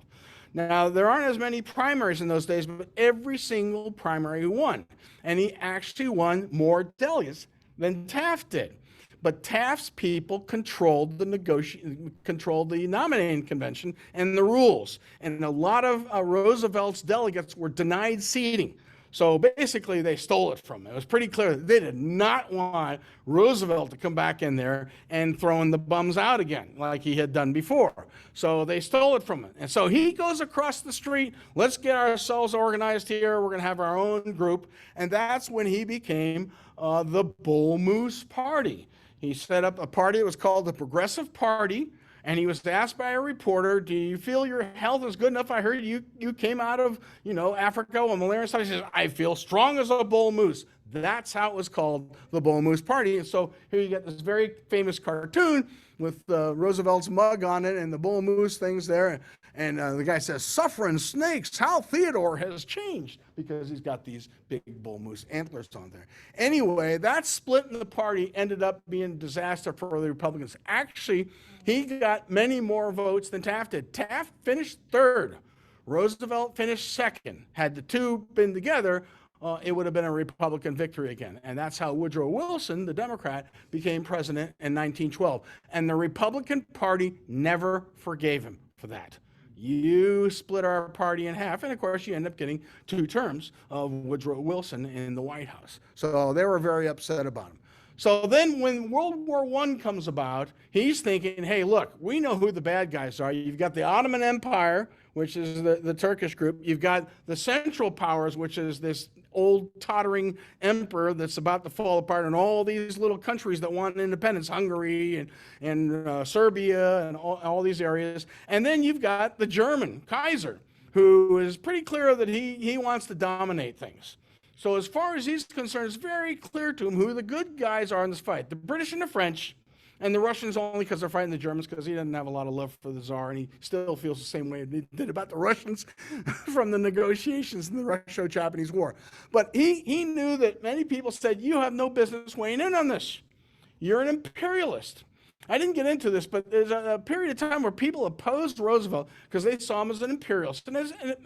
C: Now, there aren't as many primaries in those days, but every single primary won. And he actually won more delegates than Taft did. But Taft's people controlled the nominating convention and the rules. And a lot of Roosevelt's delegates were denied seating. So basically, they stole it from him. It was pretty clear that they did not want Roosevelt to come back in there and throwing the bums out again, like he had done before. So they stole it from him. And so he goes across the street, let's get ourselves organized here. We're going to have our own group. And that's when he became the Bull Moose Party. He set up a party that was called the Progressive Party. And he was asked by a reporter, do you feel your health is good enough? I heard you came out of, Africa with malaria and stuff. He says, I feel strong as a bull moose. That's how it was called, the Bull Moose Party. And so here you get this very famous cartoon with Roosevelt's mug on it and the bull moose things there. And the guy says, suffering snakes, how Theodore has changed, because he's got these big bull moose antlers on there. Anyway, that split in the party ended up being a disaster for the Republicans. Actually, he got many more votes than Taft did. Taft finished third. Roosevelt finished second. Had the two been together, it would have been a Republican victory again. And that's how Woodrow Wilson, the Democrat, became president in 1912. And the Republican Party never forgave him for that. You split our party in half, and of course you end up getting 2 terms of Woodrow Wilson in the White House. So they were very upset about him. So then when World War I comes about, he's thinking, hey, look, we know who the bad guys are. You've got the Ottoman Empire, which is the Turkish group. You've got the Central Powers, which is this old tottering emperor that's about to fall apart, and all these little countries that want independence, Hungary and Serbia and all these areas. And then you've got the German Kaiser, who is pretty clear that he wants to dominate things. So as far as he's concerned, it's very clear to him who the good guys are in this fight. The British and the French, and the Russians only because they're fighting the Germans, because he doesn't have a lot of love for the Tsar, and he still feels the same way he did about the Russians from the negotiations in the Russo-Japanese War. But he knew that many people said, you have no business weighing in on this. You're an imperialist. I didn't get into this, but there's a period of time where people opposed Roosevelt because they saw him as an imperialist.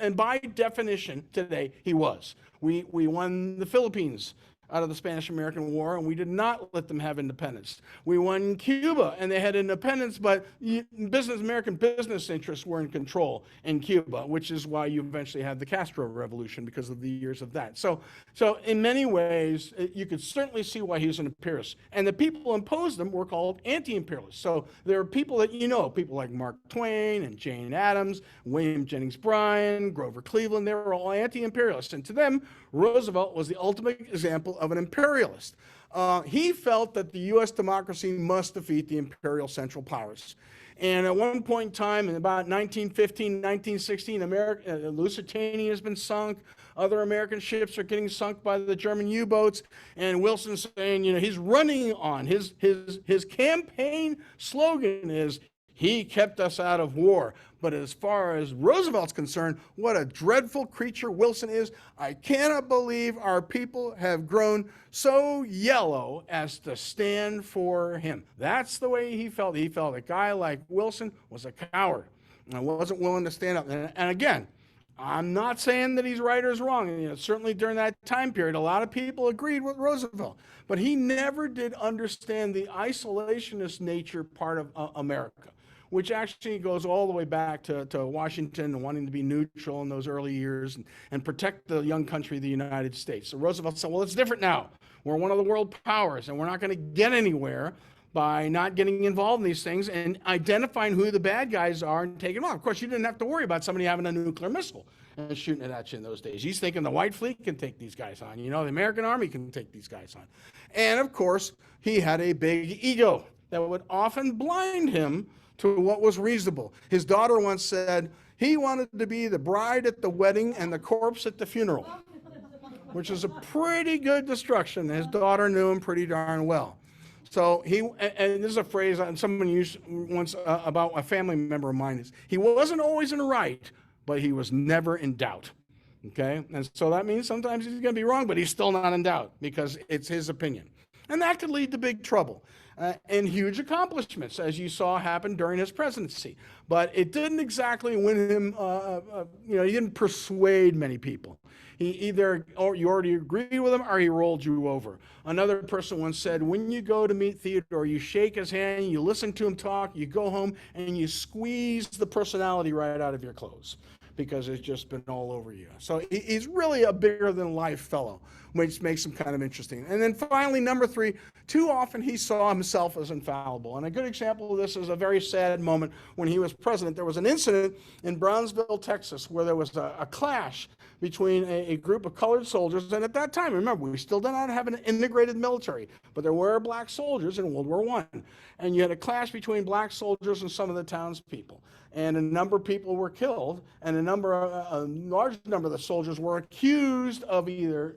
C: And by definition, today, he was. We won the Philippines out of the Spanish-American War, and we did not let them have independence. We won Cuba, and they had independence, but American business interests were in control in Cuba, which is why you eventually had the Castro Revolution, because of the years of that. So in many ways, you could certainly see why he was an imperialist. And the people who imposed them were called anti-imperialists. So there are people that people like Mark Twain and Jane Addams, William Jennings Bryan, Grover Cleveland, they were all anti-imperialists. And to them, Roosevelt was the ultimate example of an imperialist. He felt that the U.S. democracy must defeat the imperial Central Powers. And at one point in time, in about 1915, 1916, Lusitania has been sunk. Other American ships are getting sunk by the German U-boats. And Wilson's saying, he's running on. His campaign slogan is, He kept us out of war. But as far as Roosevelt's concerned, what a dreadful creature Wilson is. I cannot believe our people have grown so yellow as to stand for him. That's the way he felt. He felt a guy like Wilson was a coward and wasn't willing to stand up. And again, I'm not saying that he's right or is wrong. Certainly during that time period, a lot of people agreed with Roosevelt, but he never did understand the isolationist nature part of America, which actually goes all the way back to Washington and wanting to be neutral in those early years and protect the young country of the United States. So Roosevelt said, well, it's different now. We're one of the world powers, and we're not going to get anywhere by not getting involved in these things and identifying who the bad guys are and taking them off. Of course, you didn't have to worry about somebody having a nuclear missile and shooting it at you in those days. He's thinking the White Fleet can take these guys on. The American Army can take these guys on. And of course, he had a big ego that would often blind him to what was reasonable. His daughter once said he wanted to be the bride at the wedding and the corpse at the funeral, which is a pretty good description. His daughter knew him pretty darn well. So and this is a phrase someone used once about a family member of mine, is he wasn't always in the right, but he was never in doubt. Okay? And so that means sometimes he's going to be wrong, but he's still not in doubt because it's his opinion. And that could lead to big trouble and huge accomplishments, as you saw happen during his presidency. But it didn't exactly win him, he didn't persuade many people. He either, or you already agreed with him, or he rolled you over. Another person once said, when you go to meet Theodore, you shake his hand, you listen to him talk, you go home, and you squeeze the personality right out of your clothes because it's just been all over you. So he's really a bigger-than-life fellow, which makes him kind of interesting. And then finally, number 3, too often he saw himself as infallible. And a good example of this is a very sad moment when he was president. There was an incident in Brownsville, Texas, where there was a clash between a group of colored soldiers. And at that time, remember, we still did not have an integrated military, but there were black soldiers in World War I. And you had a clash between black soldiers and some of the townspeople. And a number of people were killed, and a large number of the soldiers were accused of either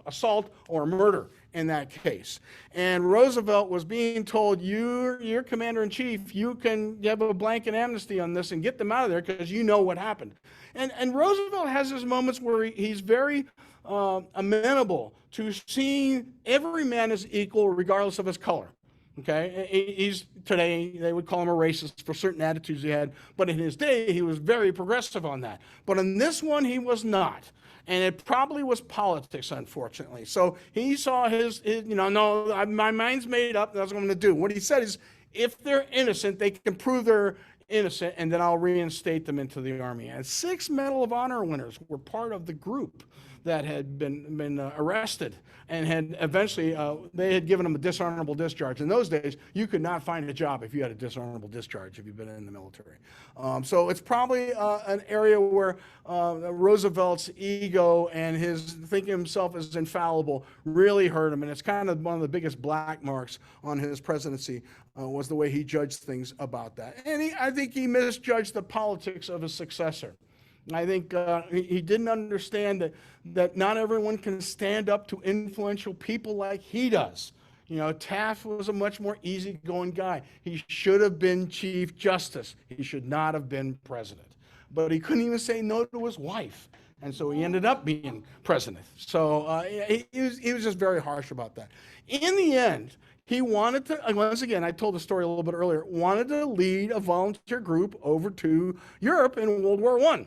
C: assault or murder in that case. And Roosevelt was being told, you're commander-in-chief, you have a blanket amnesty on this and get them out of there because you know what happened. And Roosevelt has his moments where he's very amenable to seeing every man as equal regardless of his color. Okay, today they would call him a racist for certain attitudes he had, but in his day he was very progressive on that. But in this one he was not, and it probably was politics, unfortunately. So he saw no, my mind's made up. That's what I'm going to do. What he said is, if they're innocent, they can prove they're innocent, and then I'll reinstate them into the Army. And 6 Medal of Honor winners were part of the group that had been arrested and had eventually, they had given them a dishonorable discharge. In those days, you could not find a job if you had a dishonorable discharge if you've been in the military. So it's probably an area where Roosevelt's ego and his thinking of himself as infallible really hurt him. And it's kind of one of the biggest black marks on his presidency was the way he judged things about that. And I think he misjudged the politics of his successor. I think he didn't understand that not everyone can stand up to influential people like he does. Taft was a much more easygoing guy. He should have been Chief Justice. He should not have been president. But he couldn't even say no to his wife. And so he ended up being president. So he was just very harsh about that. In the end, he wanted to, once again, I told the story a little bit earlier, wanted to lead a volunteer group over to Europe in World War I.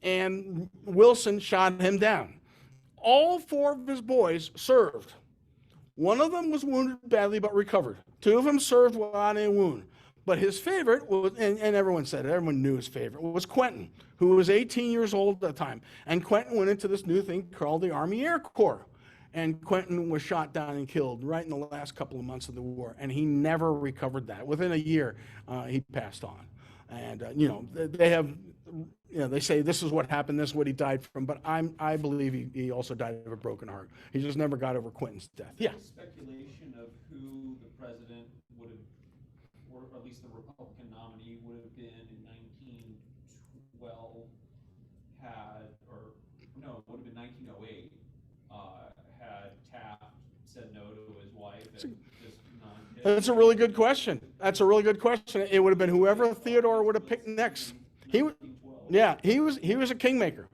C: And Wilson shot him down. All 4 of his boys served. One of them was wounded badly but recovered. 2 of them served without any wound. But his favorite was, and everyone said it, everyone knew his favorite, was Quentin, who was 18 years old at the time. And Quentin went into this new thing called the Army Air Corps. And Quentin was shot down and killed right in the last couple of months of the war. And he never recovered that. Within a year, he passed on. And, they say this is what happened, this is what he died from, but I believe he also died of a broken heart. He just never got over Quentin's death. Yeah.
D: Speculation of who the president would have, or at least the Republican nominee would have been in 1912 it would have been 1908, had Taft said no to his wife and just
C: That's a really good question. That's a really good question. It would have been whoever Theodore would have picked next. Yeah, he was a kingmaker.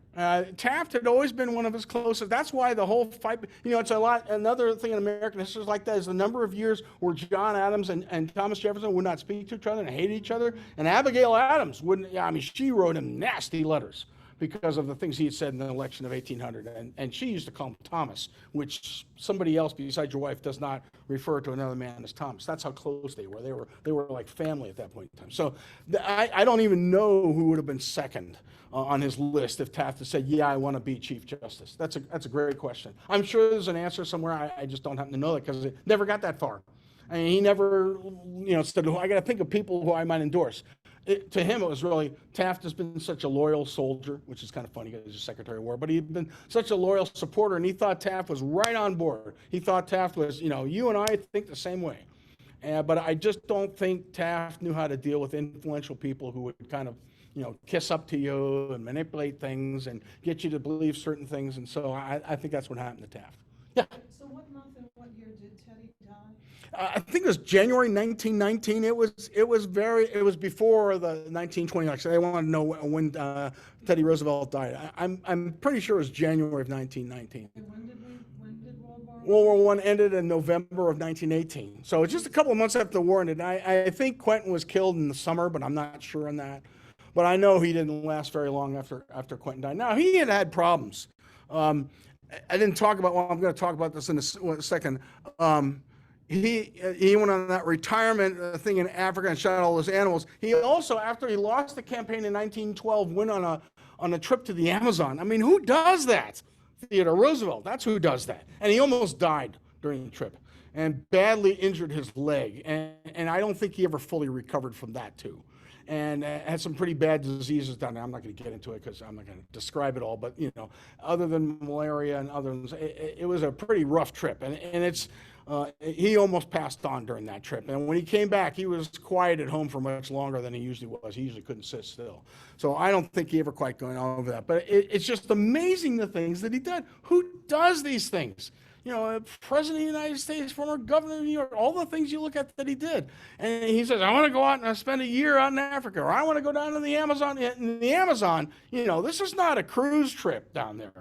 C: Taft had always been one of his closest. That's why the whole fight, it's a lot. Another thing in American history is like that is the number of years where John Adams and Thomas Jefferson would not speak to each other and hated each other. And Abigail Adams wouldn't, she wrote him nasty letters because of the things he had said in the election of 1800. And she used to call him Thomas, which somebody else besides your wife does not refer to another man as Thomas. That's how close they were. They were like family at that point in time. So I don't even know who would have been second on his list if Taft had said, yeah, I want to be Chief Justice. That's a great question. I'm sure there's an answer somewhere. I just don't happen to know that because it never got that far. I mean, he never, said, I got to think of people who I might endorse. To him, it was really, Taft has been such a loyal soldier, which is kind of funny because he's Secretary of War, but he'd been such a loyal supporter, and he thought Taft was right on board. He thought Taft was, you and I think the same way. But I just don't think Taft knew how to deal with influential people who would kind of, kiss up to you and manipulate things and get you to believe certain things. And so I think that's what happened to Taft. Yeah.
B: So what month and what year did Teddy die?
C: I think it was January 1919. It was before the 1920 election. They wanted to know when Teddy Roosevelt died. I'm pretty sure it was January of 1919.
B: And when did World War I?
C: World War I ended in November of 1918. So it's just a couple of months after the war ended. I think Quentin was killed in the summer, but I'm not sure on that. But I know he didn't last very long after Quentin died. Now, he had problems. I didn't talk about, I'm going to talk about this in a second. He went on that retirement thing in Africa and shot all those animals. He also, after he lost the campaign in 1912, went on a trip to the Amazon. I mean, who does that? Theodore Roosevelt, that's who does that. And he almost died during the trip and badly injured his leg. And I don't think he ever fully recovered from that, too. And had some pretty bad diseases down there. I'm not going to get into it because I'm not going to describe it all. But, other than malaria and other things, it was a pretty rough trip. And it's he almost passed on during that trip. And when he came back, he was quiet at home for much longer than he usually was. He usually couldn't sit still. So I don't think he ever quite going over that. But it's just amazing the things that he did. Who does these things? President of the United States, former governor of New York, all the things you look at that he did. And he says, I want to go out and spend a year out in Africa, or I want to go down to the Amazon. In the Amazon, this is not a cruise trip down there.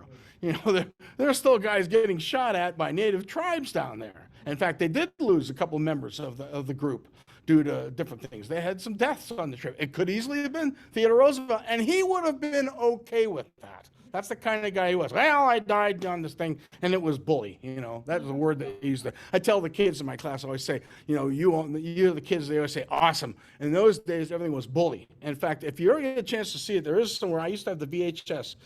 C: There are still guys getting shot at by native tribes down there. In fact, they did lose a couple of members of the group due to different things. They had some deaths on the trip. It could easily have been Theodore Roosevelt, and he would have been okay with that. That's the kind of guy he was. Well, I died on this thing, and it was bully. That was the word that he used. I tell the kids in my class, I always say, you're the kids, they always say, awesome. In those days, everything was bully. In fact, if you ever get a chance to see it, there is somewhere, I used to have the VHS.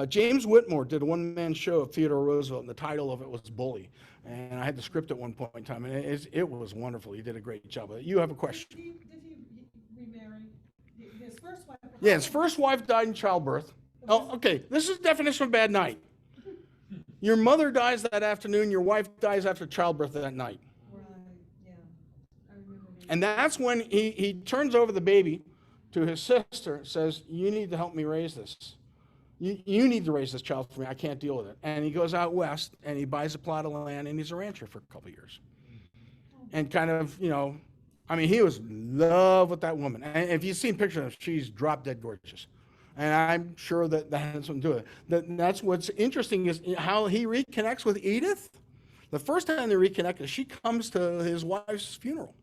C: James Whitmore did a one-man show of Theodore Roosevelt, and the title of it was Bully. And I had the script at one point in time, and it was wonderful. He did a great job of it. You have a question?
B: Did he remarry? His first wife?
C: Yeah, his first wife died in childbirth. Oh, okay. This is the definition of bad night. Your mother dies that afternoon. Your wife dies after childbirth that night.
B: Right, yeah. I remember that.
C: And that's when he turns over the baby to his sister, says, you need to help me raise this. You need to raise this child for me. I can't deal with it. And he goes out west, and he buys a plot of land, and he's a rancher for a couple of years. And kind of, he was in love with that woman. And if you've seen pictures of her, she's drop dead gorgeous. And I'm sure that has something to do with it. That's what's interesting is how he reconnects with Edith. The first time they reconnect, she comes to his wife's funeral.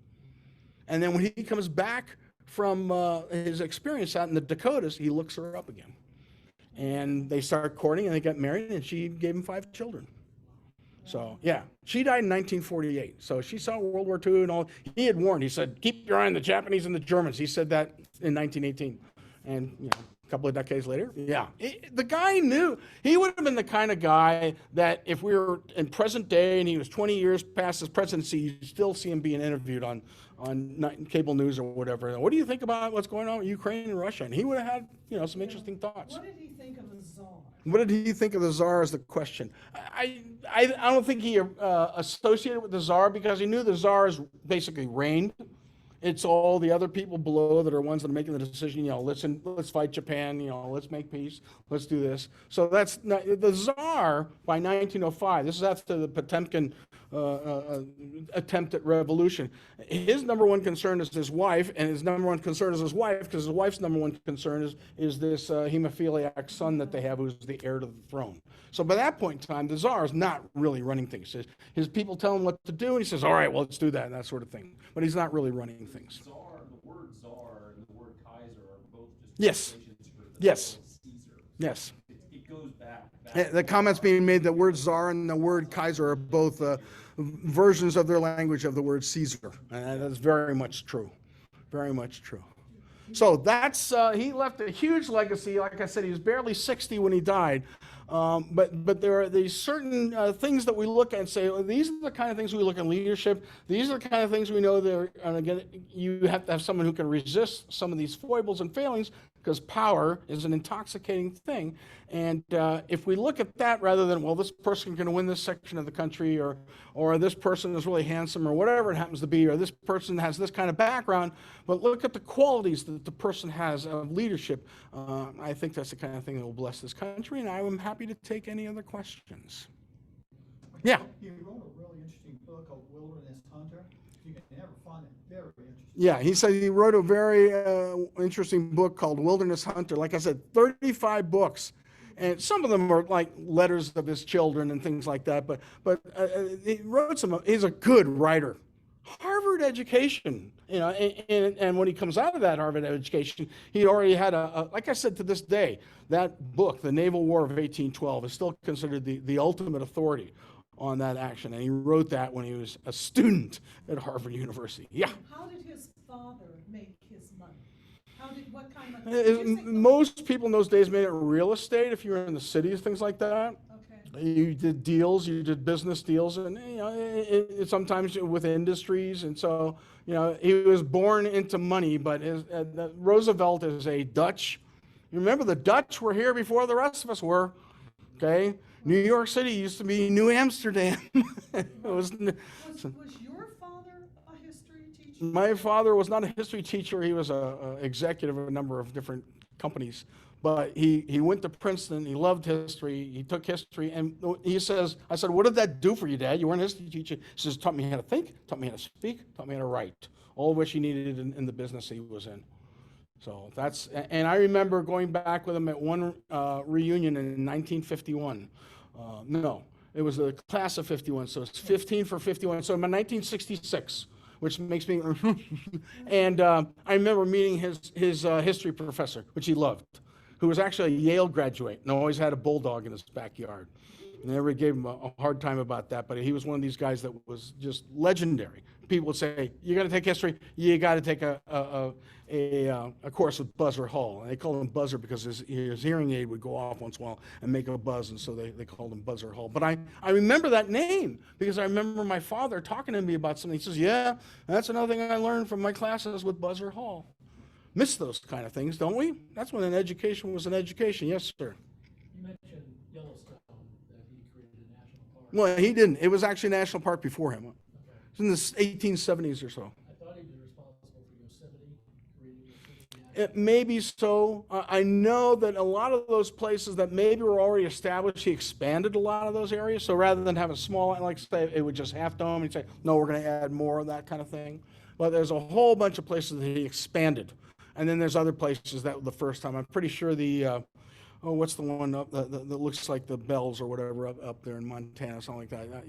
C: And then when he comes back from his experience out in the Dakotas, he looks her up again. And they start courting, and they get married, and she gave him 5 children. So, yeah, she died in 1948. So she saw World War II and all. He had warned. He said, keep your eye on the Japanese and the Germans. He said that in 1918. And, a couple of decades later, yeah. The guy knew. He would have been the kind of guy that if we were in present day and he was 20 years past his presidency, you'd still see him being interviewed on cable news or whatever. What do you think about what's going on with Ukraine and Russia? And he would have had, some interesting thoughts.
B: What did he think of the Tsar?
C: What did he think of the Tsar is the question. I don't think he associated with the Tsar because he knew the Tsars basically reigned. It's all the other people below that are ones that are making the decision, let's fight Japan, let's make peace, let's do this. So that's not, the Tsar by 1905, this is after the Potemkin attempt at revolution. His number one concern is his wife, and his number one concern is his wife, because his wife's number one concern is this hemophiliac son that they have who's the heir to the throne. So by that point in time, the Tsar is not really running things. His people tell him what to do, and he says, all right, well, let's do that, and that sort of thing. But he's not really running things.
D: The word czar and the word Kaiser are both just
C: Yes.
D: translations for the
C: Yes.
D: title Caesar.
C: Yes.
D: It goes back.
C: The comments being made that word Tsar and the word Kaiser are both versions of their language of the word Caesar. And that's very much true. Very much true. So that's, he left a huge legacy. Like I said, he was barely 60 when he died. But there are these certain things that we look at and say, well, these are the kind of things we look at in leadership. These are the kind of things we know that, and again, you have to have someone who can resist some of these foibles and failings, because power is an intoxicating thing. And if we look at that rather than, well, this person can win this section of the country, or this person is really handsome, or whatever it happens to be, or this person has this kind of background, but look at the qualities that the person has of leadership, I think that's the kind of thing that will bless this country, and I am happy to take any other questions. Yeah.
F: He wrote a really interesting book called Wilderness Hunter. You can never find it. Very interesting.
C: Yeah, he said he wrote a very interesting book called Wilderness Hunter. Like I said, 35 books. And some of them are like letters of his children and things like that. But he wrote some, he's a good writer. Harvard education, and when he comes out of that Harvard education, he already had like I said, to this day, that book, The Naval War of 1812, is still considered the ultimate authority on that action. And he wrote that when he was a student at Harvard University. Yeah.
B: How did his father make his money? What kind of?
C: Most people in those days made it real estate if you were in the cities, things like that.
B: Okay.
C: You did deals, you did business deals, and sometimes with industries. And so, he was born into money, but Roosevelt is a Dutch. You remember the Dutch were here before the rest of us were, okay? New York City used to be New Amsterdam.
B: Was your father a history teacher?
C: My father was not a history teacher. He was a executive of a number of different companies. But he went to Princeton. He loved history. He took history. And he says, I said, what did that do for you, Dad? You weren't a history teacher. He says, taught me how to think, taught me how to speak, taught me how to write. All of which he needed in the business he was in. So and I remember going back with him at one reunion in 1951. No, it was the class of 51, so it's 15 for 51. So I'm in 1966, which makes me, and I remember meeting his history professor, which he loved, who was actually a Yale graduate and always had a bulldog in his backyard. And everybody gave him a hard time about that, but he was one of these guys that was just legendary. People would say, you're going to take history, you got to take a course with Buzzer Hall. And they called him Buzzer because his hearing aid would go off once in a while and make a buzz, and so they called him Buzzer Hall. But I remember that name because I remember my father talking to me about something. He says, yeah, that's another thing I learned from my classes with Buzzer Hall. Miss those kind of things, don't we? That's when an education was an education. Yes, sir.
E: You mentioned Yellowstone, that he created a national park.
C: Well, he didn't. It was actually a national park before him.
E: Okay.
C: It was in the 1870s or so.
E: I thought he was responsible for Yosemite, creating Yosemite National
C: It may be so. I know that a lot of those places that maybe were already established, he expanded a lot of those areas. So rather than have a small, like say, it would just half dome, he'd say, no, we're going to add more of that kind of thing. But there's a whole bunch of places that he expanded. And then there's other places that were the first time. I'm pretty sure what's the one up that looks like the Bells or whatever up there in Montana, something like that.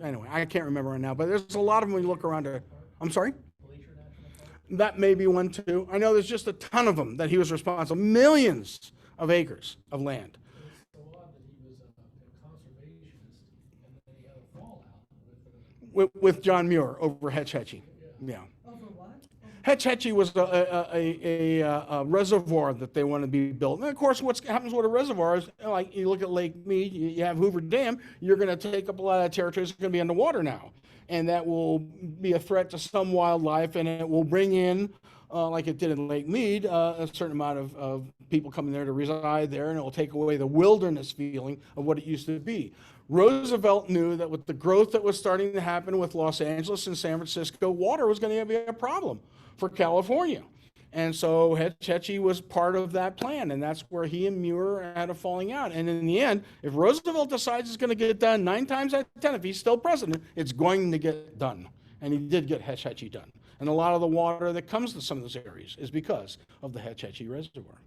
C: Anyway, I can't remember right now. But there's a lot of them when you look around at. I'm sorry?
E: Glacier National Park.
C: That may be one too. I know there's just a ton of them that he was responsible. Millions of acres of land.
E: It's so odd that he was a conservationist, and then he had a fallout
C: With John Muir over Hetch Hetchy. Yeah.
B: Over what?
C: Hetch Hetchy was a reservoir that they wanted to be built. And of course, what happens with a reservoir is, like, you look at Lake Mead, you have Hoover Dam, you're going to take up a lot of territory that's going to be underwater now. And that will be a threat to some wildlife, and it will bring in, like it did in Lake Mead, a certain amount of people coming there to reside there, and it will take away the wilderness feeling of what it used to be. Roosevelt knew that with the growth that was starting to happen with Los Angeles and San Francisco, water was going to be a problem for California. And so Hetch Hetchy was part of that plan, and that's where he and Muir had a falling out. And in the end, if Roosevelt decides it's going to get done 9 times out of 10, if he's still president, it's going to get done. And he did get Hetch Hetchy done. And a lot of the water that comes to some of those areas is because of the Hetch Hetchy Reservoir.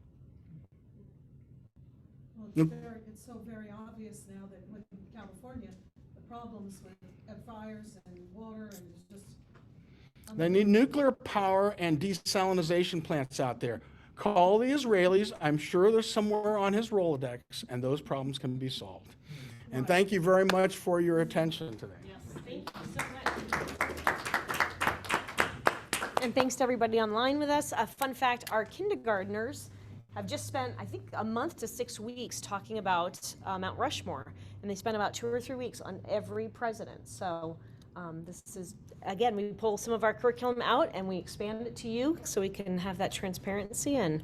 B: Well, it's so very obvious now that with California, the problems with fires and water and it's just.
C: They need nuclear power and desalinization plants out there. Call the Israelis. I'm sure there's somewhere on his Rolodex, and those problems can be solved. And thank you very much for your attention today.
A: Yes, thank you so much. And thanks to everybody online with us. A fun fact, our kindergartners have just spent, I think, a month to 6 weeks talking about Mount Rushmore. And they spent about 2 or 3 weeks on every president. So this is, again, we pull some of our curriculum out and we expand it to you so we can have that transparency. And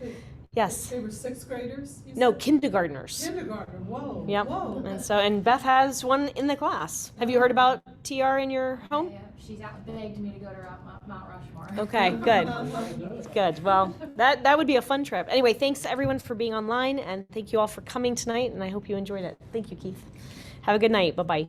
A: yes.
B: They were 6th graders?
A: No, kindergartners.
B: Kindergarten, whoa.
A: Yep.
B: Whoa.
A: And Beth has one in the class. Have you heard about TR in your home?
G: Yeah, she's begged me to go to Mount Rushmore.
A: Okay, good. Good. Well, that would be a fun trip. Anyway, thanks to everyone for being online, and thank you all for coming tonight, and I hope you enjoyed it. Thank you, Keith. Have a good night. Bye-bye.